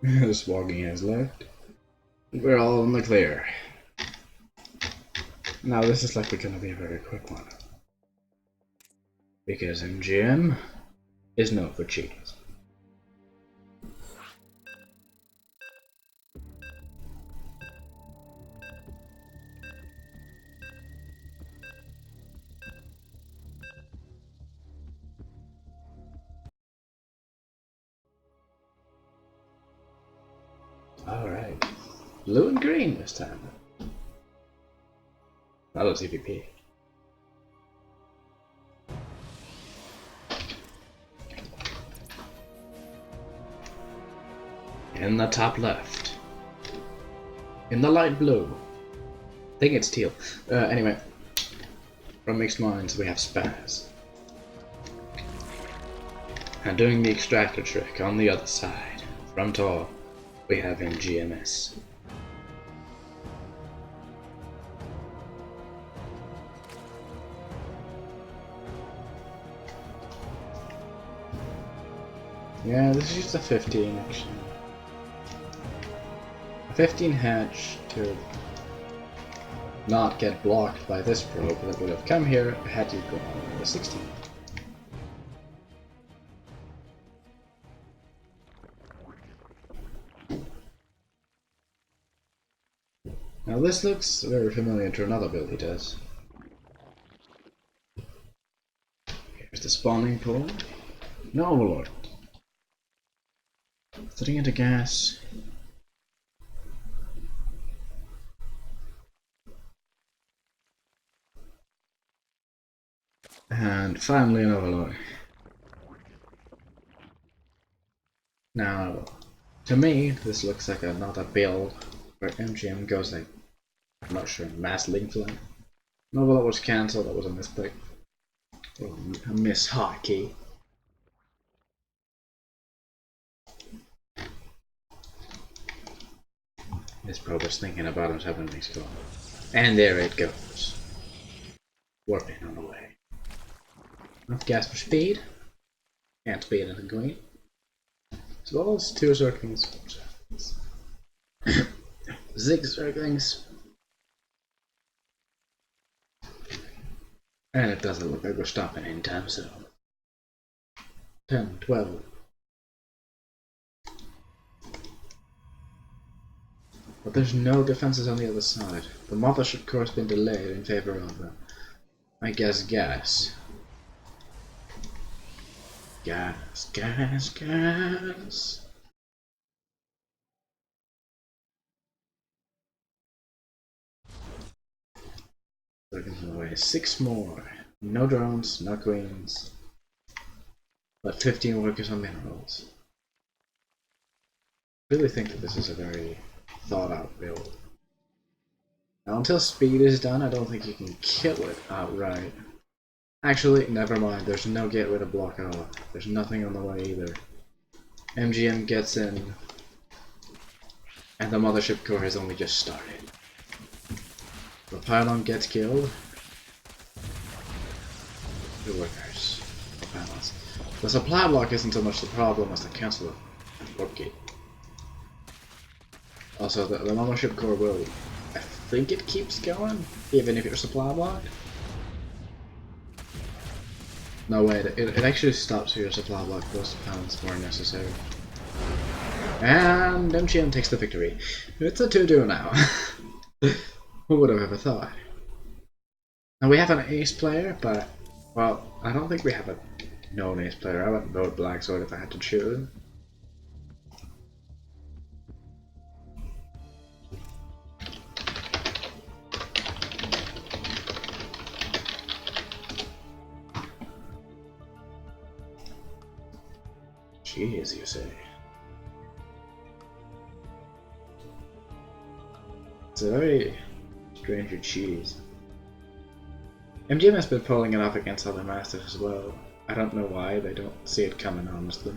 Just walking his left. We're all in the clear. Now this is likely gonna be a very quick one. Because MGM is known for cheating. Alright. Blue and green this time. That was EVP. In the top left. In the light blue. I think it's teal. Anyway. From MixedMinds we have Spaz. And doing the extractor trick on the other side. From Tor, we have MGMs. Yeah, this is just a 15 actually. A 15 hatch to not get blocked by this probe that would have come here had you gone on the 16. Now this looks very familiar to another build he does. Here's the spawning pool. No overlord. Setting into gas. And finally an overlord. Now, to me, this looks like not a build where MGM goes like, I'm not sure, mass link flag. No, well, that was cancelled, that was a mistake. Or a miss hotkey. This probe is thinking about himself and makes it go. And there it goes. Warping on the way. Enough gas for speed. And speed in the green. As well as 2 circlings. Zig circlings. And it doesn't look like we're stopping anytime soon. 10, 12. But there's no defenses on the other side. The mothership core has been delayed in favor of, I guess, gas. Gas, gas, gas. Looking away. 6 more. No drones, no queens. But 15 workers on minerals. I really think that this is a very thought out build. Now until speed is done, I don't think you can kill it outright. Actually, never mind, there's no gateway to block it off. There's nothing on the way either. MGM gets in, and the mothership core has only just started. The pylon gets killed. The workers. The pylons. The supply block isn't so much the problem as the cancel warp gate. Also, the mothership core will, I think it keeps going, even if you're supply blocked. No wait, it actually stops your supply block. Those pounds were necessary. And MGM takes the victory. It's a 2-2 now. Who would have ever thought? Now we have an ace player, but, well, I don't think we have a known ace player. I would vote Blackxored if I had to choose. Jeez, you say. It's a very strange cheese. MGM has been pulling it off against other masters as well. I don't know why, they don't see it coming, honestly.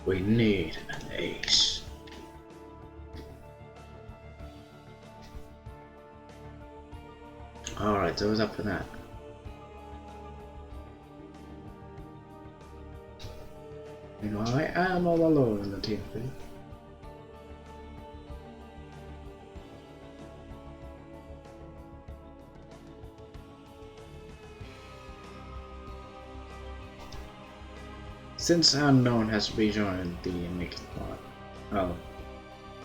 We need an ace. it's always up for that. You know, I am all alone in the team field. Since Unknown has rejoined the Mixed Mod, oh,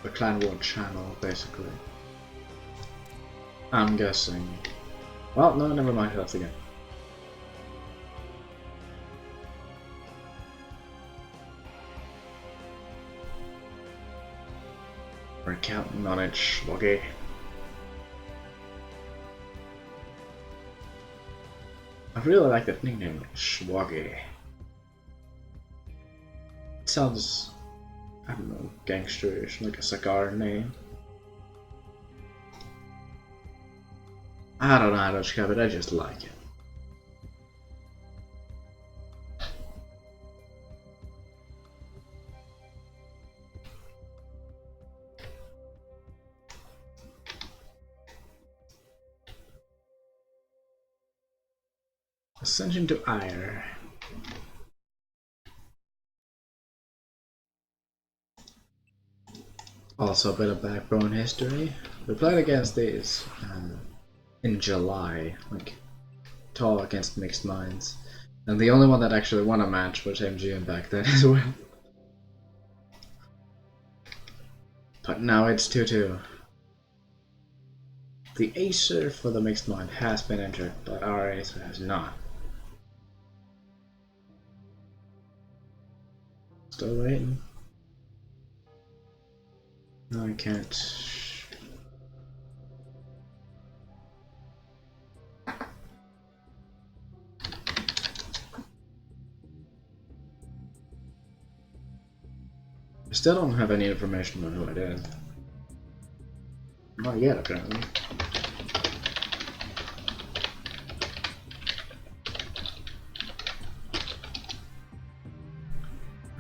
the Clan War channel, basically. I'm guessing. Well, no, never mind, that's again. We're counting on it, Schwoggy. I really like that nickname, Schwoggy. It sounds, I don't know, gangsterish, like a cigar name. I don't know how to describe it, I just like it. Ascension to Ire. Also a bit of backbone history. We played against these in July, like tall against MixedMinds. And the only one that actually won a match was MGM back then as well. But now it's 2-2. The Acer for the MixedMind has been entered, but our Acer has not. Still waiting. No, I can't. I still don't have any information on who it is. Not yet, apparently.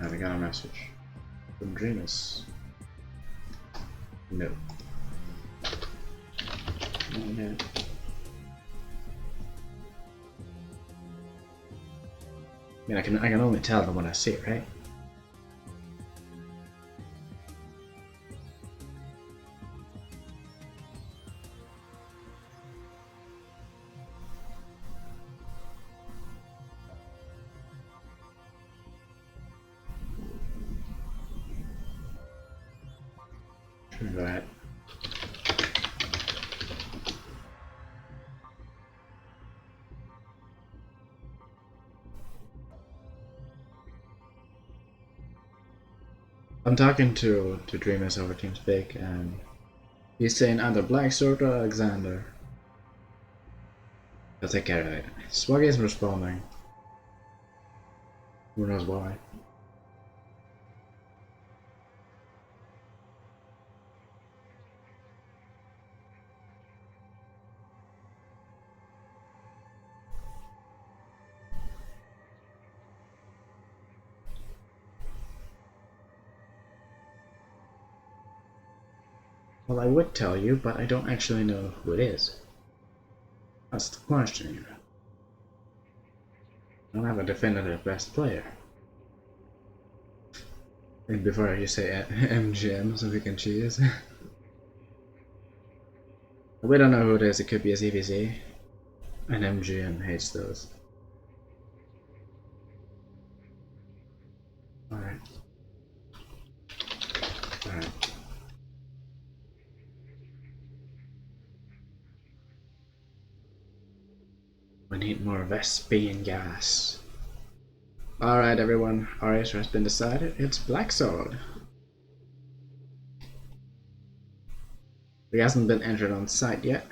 I got a message from Dreamus. No. Not yet. I mean, I can only tell them when I see it, right? Right. I'm talking to Dreamers over TeamSpeak, and he's saying either Blackxored or Alexander. I'll take care of it. Swaggy isn't responding. Who knows why? Well, I would tell you, but I don't actually know who it is. That's the question here. I don't have a definitive best player. And before you say MGMs, if we can choose. We don't know who it is, it could be a CVC. And MGM hates those. Alright. Alright. We need more Vespian gas. Alright everyone, our answer has been decided. It's Blackxored. He hasn't been entered on site yet.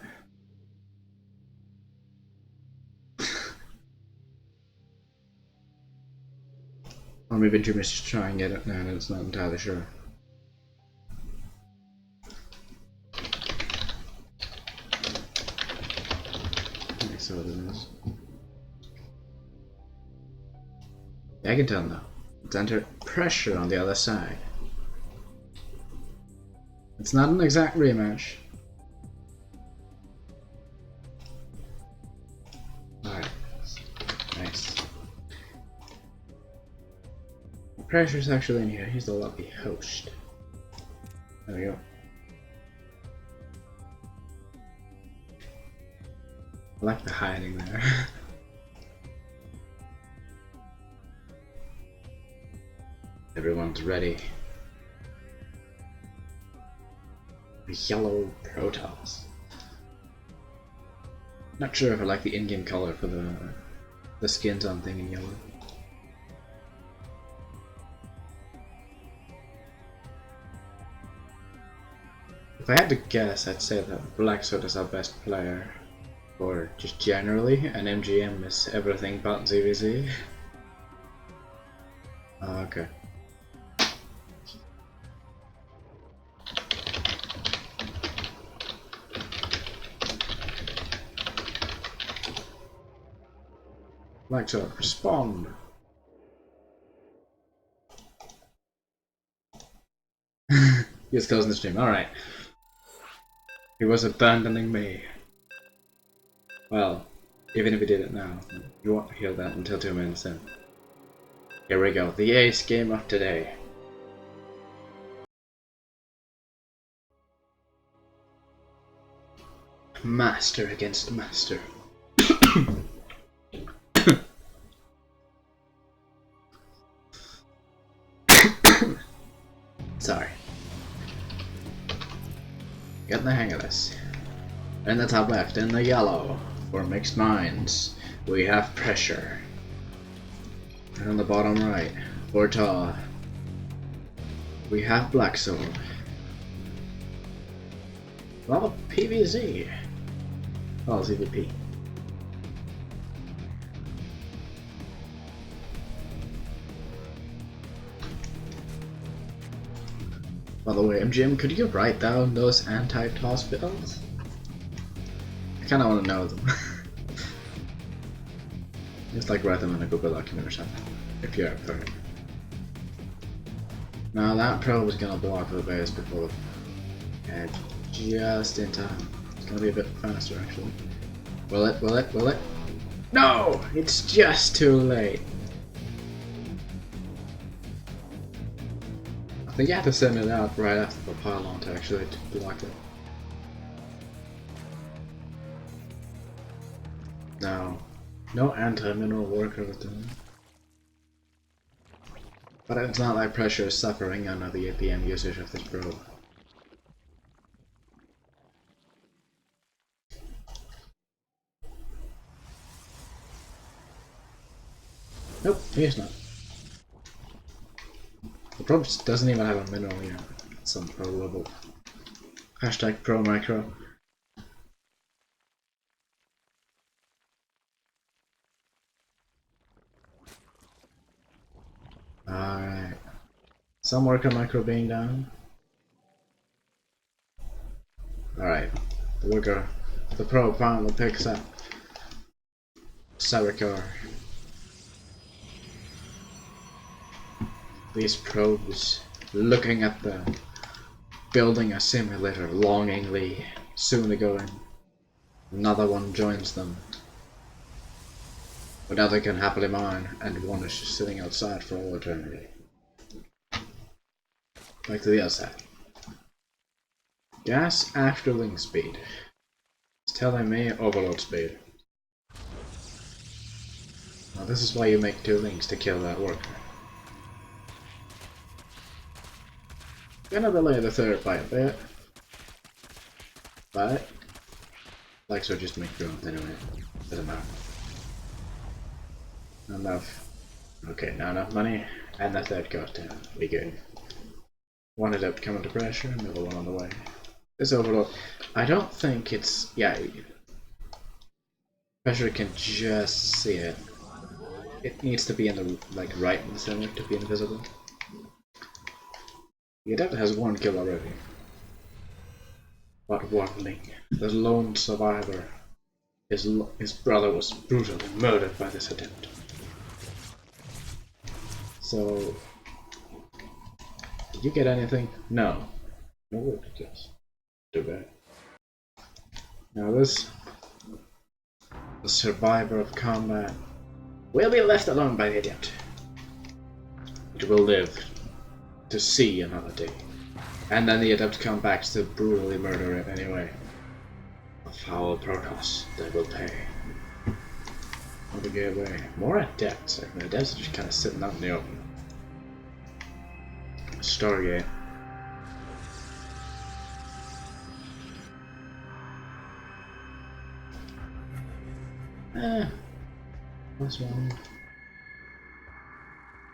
Or maybe Dreamers just try and get it now, and it's not entirely sure. So it is. I can tell now. It's entered pressure on the other side. It's not an exact rematch. Pressure's actually in here. He's the lucky host. There we go. I like the hiding there. Everyone's ready. Yellow Protoss. Not sure if I like the in-game color for the skins on thing in yellow. If I had to guess, I'd say that Blackxored is our best player, or just generally, and MGM is everything but ZVZ. Okay. Blackxored, respond! He's closing the stream, alright. He was abandoning me. Well, even if he did it now, you won't hear that until 2 minutes in. Here we go, the ace game of today. Master against master. Sorry. Getting the hang of this. In the top left, in the yellow, for MixedMinds, we have Pressure. And on the bottom right, for Tar, we have Blackxored. Well, PVZ. Oh, ZVP. By the way, MGM, could you write down those anti-toss builds? I kinda wanna know them. Just like write them in a Google document or something, if you're up for it. Now that probe is gonna block the base before the edge, just in time. It's gonna be a bit faster actually. Will it? Will it? Will it? No! It's just too late. I think you have to send it out right after the pylon to actually block it. No. No anti-mineral worker with them. But it's not like Pressure is suffering under the APM usage of this probe. Nope, he's not. The probe doesn't even have a mineral yet. At some pro level. Hashtag pro micro. Alright. Some worker micro being down. Alright. The probe finally picks up Sarikar. These probes looking at the building a simulator longingly, soon to go in. Another one joins them. But now they can happily mine, and one is just sitting outside for all eternity. Back to the other side. Gas after link speed. It's telling me overload speed. Now this is why you make 2 links to kill that worker. Gonna delay the 3rd by a bit. But Blackxored just make drones anyway. Doesn't matter. Not enough. Okay, not enough money, and the 3rd goes down. Be good. One is out coming to Pressure, another one on the way. This overload, I don't think it's, yeah, Pressure can just see it. It needs to be in the, like, right in the center to be invisible. Yeah, that has 1 kill already. But one link. The lone survivor. His brother was brutally murdered by this attempt. So, did you get anything? No. No word, just too bad. Now this, the survivor of combat, will be left alone by the attempt. will live to see another day. And then the Adepts come back to brutally murder it anyway. A foul price they will pay. What a good way. More Adepts. Like, the Adepts are just kind of sitting out in the open. Stargate. What's wrong?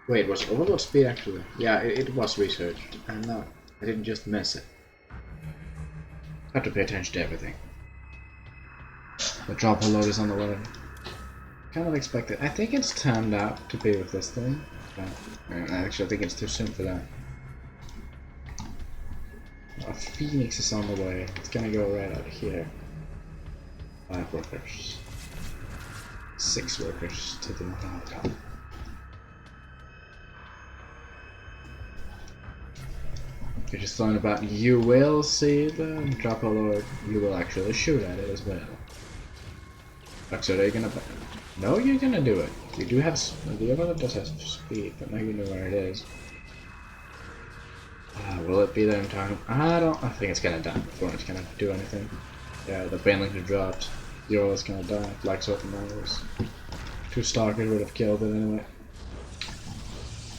Wait, was overload speed actually? Yeah, it was researched. I'm not. I didn't just miss it. I have to pay attention to everything. The drop load is on the way. Kind of expected. I think it's timed out to be with this thing. But actually, I think it's too soon for that. A Phoenix is on the way. It's gonna go right out here. 5 workers. 6 workers to the top. You're just thought about you will see the drop a load. You will actually shoot at it as well. Blackxored, are you gonna? No, you're gonna do it. You do have. The other does have speed, but now you know where it is. Will it be there in time? I think it's gonna die before it's gonna do anything. Yeah, the banelings are dropped. Zero is gonna die. Blackxored knows. 2 stalkers would have killed it anyway.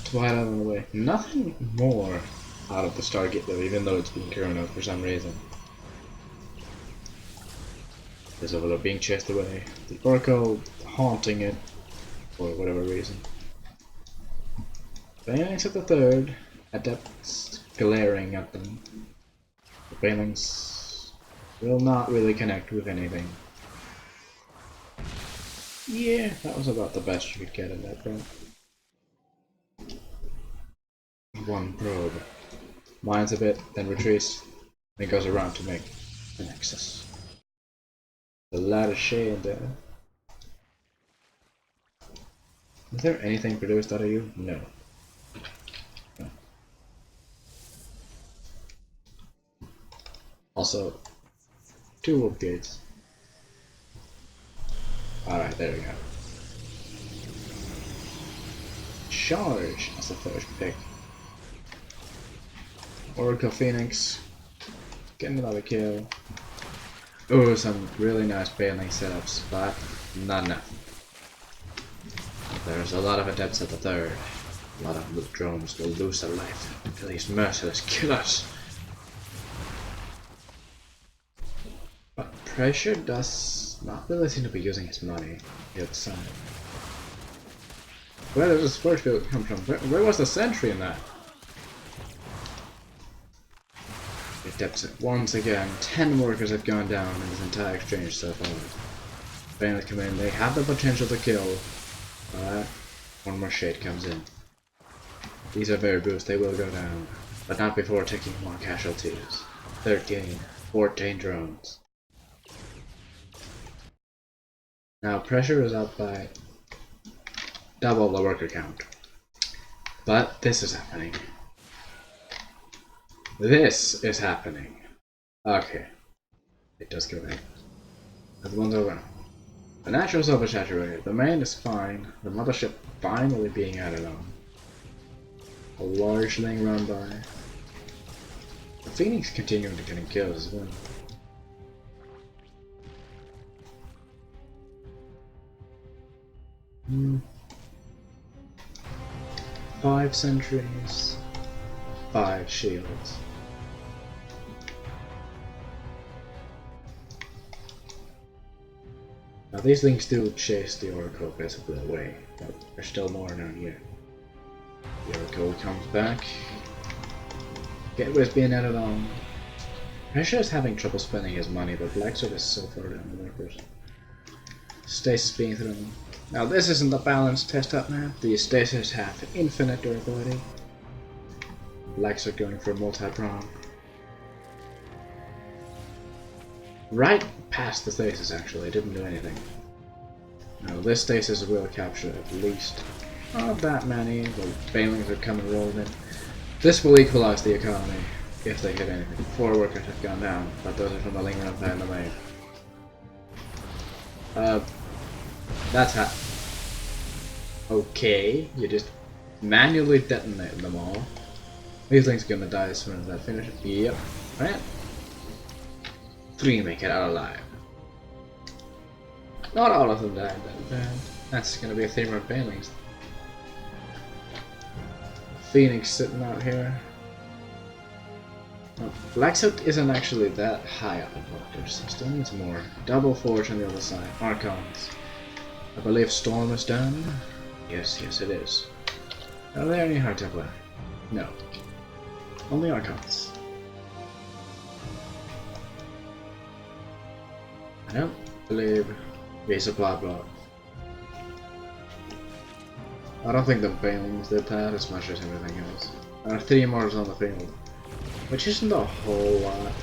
Twilight on the way. Nothing more out of the Stargate though, even though it's being carried out for some reason. There's Overlord being chased away. The Oracle haunting it for whatever reason. Banelings at the 3rd. Adepts glaring at them. The Banelings will not really connect with anything. Yeah, that was about the best you could get in that probe. 1 probe. Mines a bit, then retreats, then goes around to make the Nexus. A lot of shade there. Is there anything produced out of you? No. No. Also, 2 wolf gates. Alright, there we go. Charge as the first pick. Oracle Phoenix. Getting another kill. Oh, some really nice baneling setups, but not enough. There's a lot of Adepts at the 3rd. A lot of loot drones will lose their life to these merciless killers. But Pressure does not really seem to be using his money the other side. Where does this force field come from? Where was the sentry in that? Adepts once again. 10 workers have gone down in this entire exchange so far. Bandits come in, they have the potential to kill, but 1 more shade comes in. These are very boost, they will go down, but not before taking more casualties. 13, 14 drones. Now pressure is up by double the worker count. But this is happening. This is happening. Okay. It does go in. The one's over. The natural's oversaturated. The main is fine. The mothership finally being added on. A large thing run by. The Phoenix continuing to getting kills as well. Five sentries. 5 shields. Now these things do chase the Oracle basically away, but there's still more down here. The Oracle comes back. Gateway's being added on. Pressure is having trouble spending his money, but Blackxored is so far down the workers. Stasis being thrown. Now this isn't a balanced test up map. The stasis have infinite durability. Blackxored going for multi-prong. Right past the stasis actually, didn't do anything. Now this stasis will capture at least not that many, the banelings are coming rolling in. This will equalize the economy if they hit anything. 4 workers have gone down, but those are from the lingering up in the lane. That's okay, you just manually detonate them all. These things are gonna die as soon as that finishes. Yep. Right. 3 make it out alive. Not all of them died, but that's gonna be a theme of banelings. Phoenix sitting out here. Well, Blackxored isn't actually that high up in Doctor System. It's more Double Forge on the other side. Archons. I believe Storm is done. Yes, it is. Are there any High Templar? No. Only Archons. I don't believe resupply block. I don't think the Banelings did that as much as everything else. There are 3 mortars on the field, which isn't a whole lot.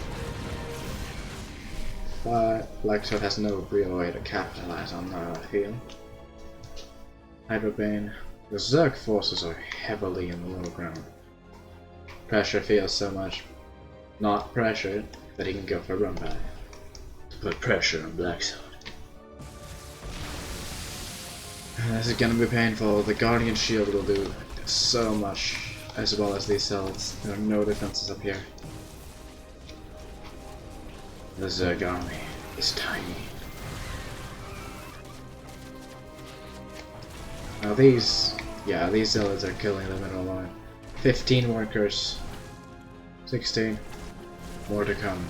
But Blackxored has no real way to capitalize on that, I feel. Hydrobane. The Zerg forces are heavily in the low ground. Pressure feels so much not pressured that he can go for a run by. To put pressure on Blackxored. This is gonna be painful. The Guardian Shield will do so much, as well as these cells. There are no defenses up here. The Zerg army is tiny. Now these zealots are killing the middle line. 15 workers. 16. More to come.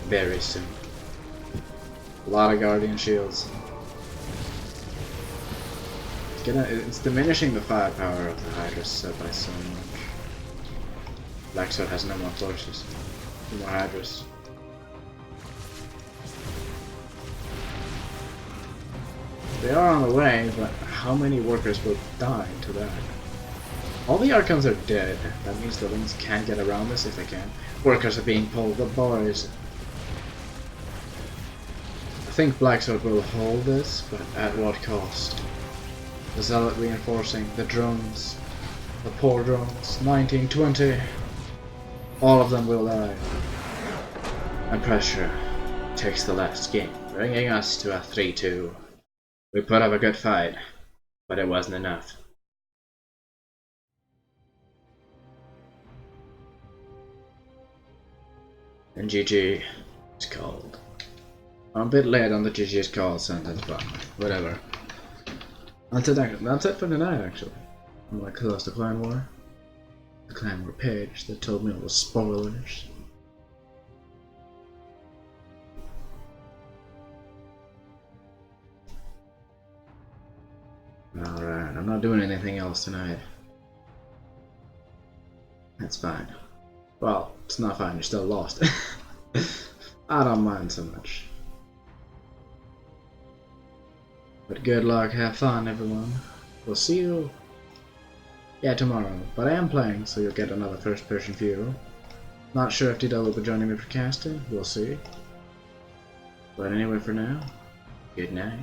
Very soon. A lot of Guardian Shields. It's diminishing the firepower of the Hydras set by so much. Blackxored has no more forces. No more Hydras. They are on the way, but how many workers will die to that? All the Archons are dead. That means the Lings can't get around this if they can. Workers are being pulled. The boys. I think Blackxored will hold this, but at what cost? The Zealot reinforcing, the drones, the poor drones, 19, 20, all of them will die. And pressure takes the last game, bringing us to a 3-2. We put up a good fight, but it wasn't enough. And GG is called. I'm a bit late on the GG's call sentence, but whatever. That's it for tonight, actually. I'm gonna close the Clan War. The Clan War page that told me all the spoilers. Alright, I'm not doing anything else tonight. That's fine. Well, it's not fine, you're still lost. I don't mind so much. But good luck, have fun everyone. We'll see you tomorrow. But I am playing, so you'll get another first person view. Not sure if Tito will be joining me for casting, we'll see. But anyway for now, good night.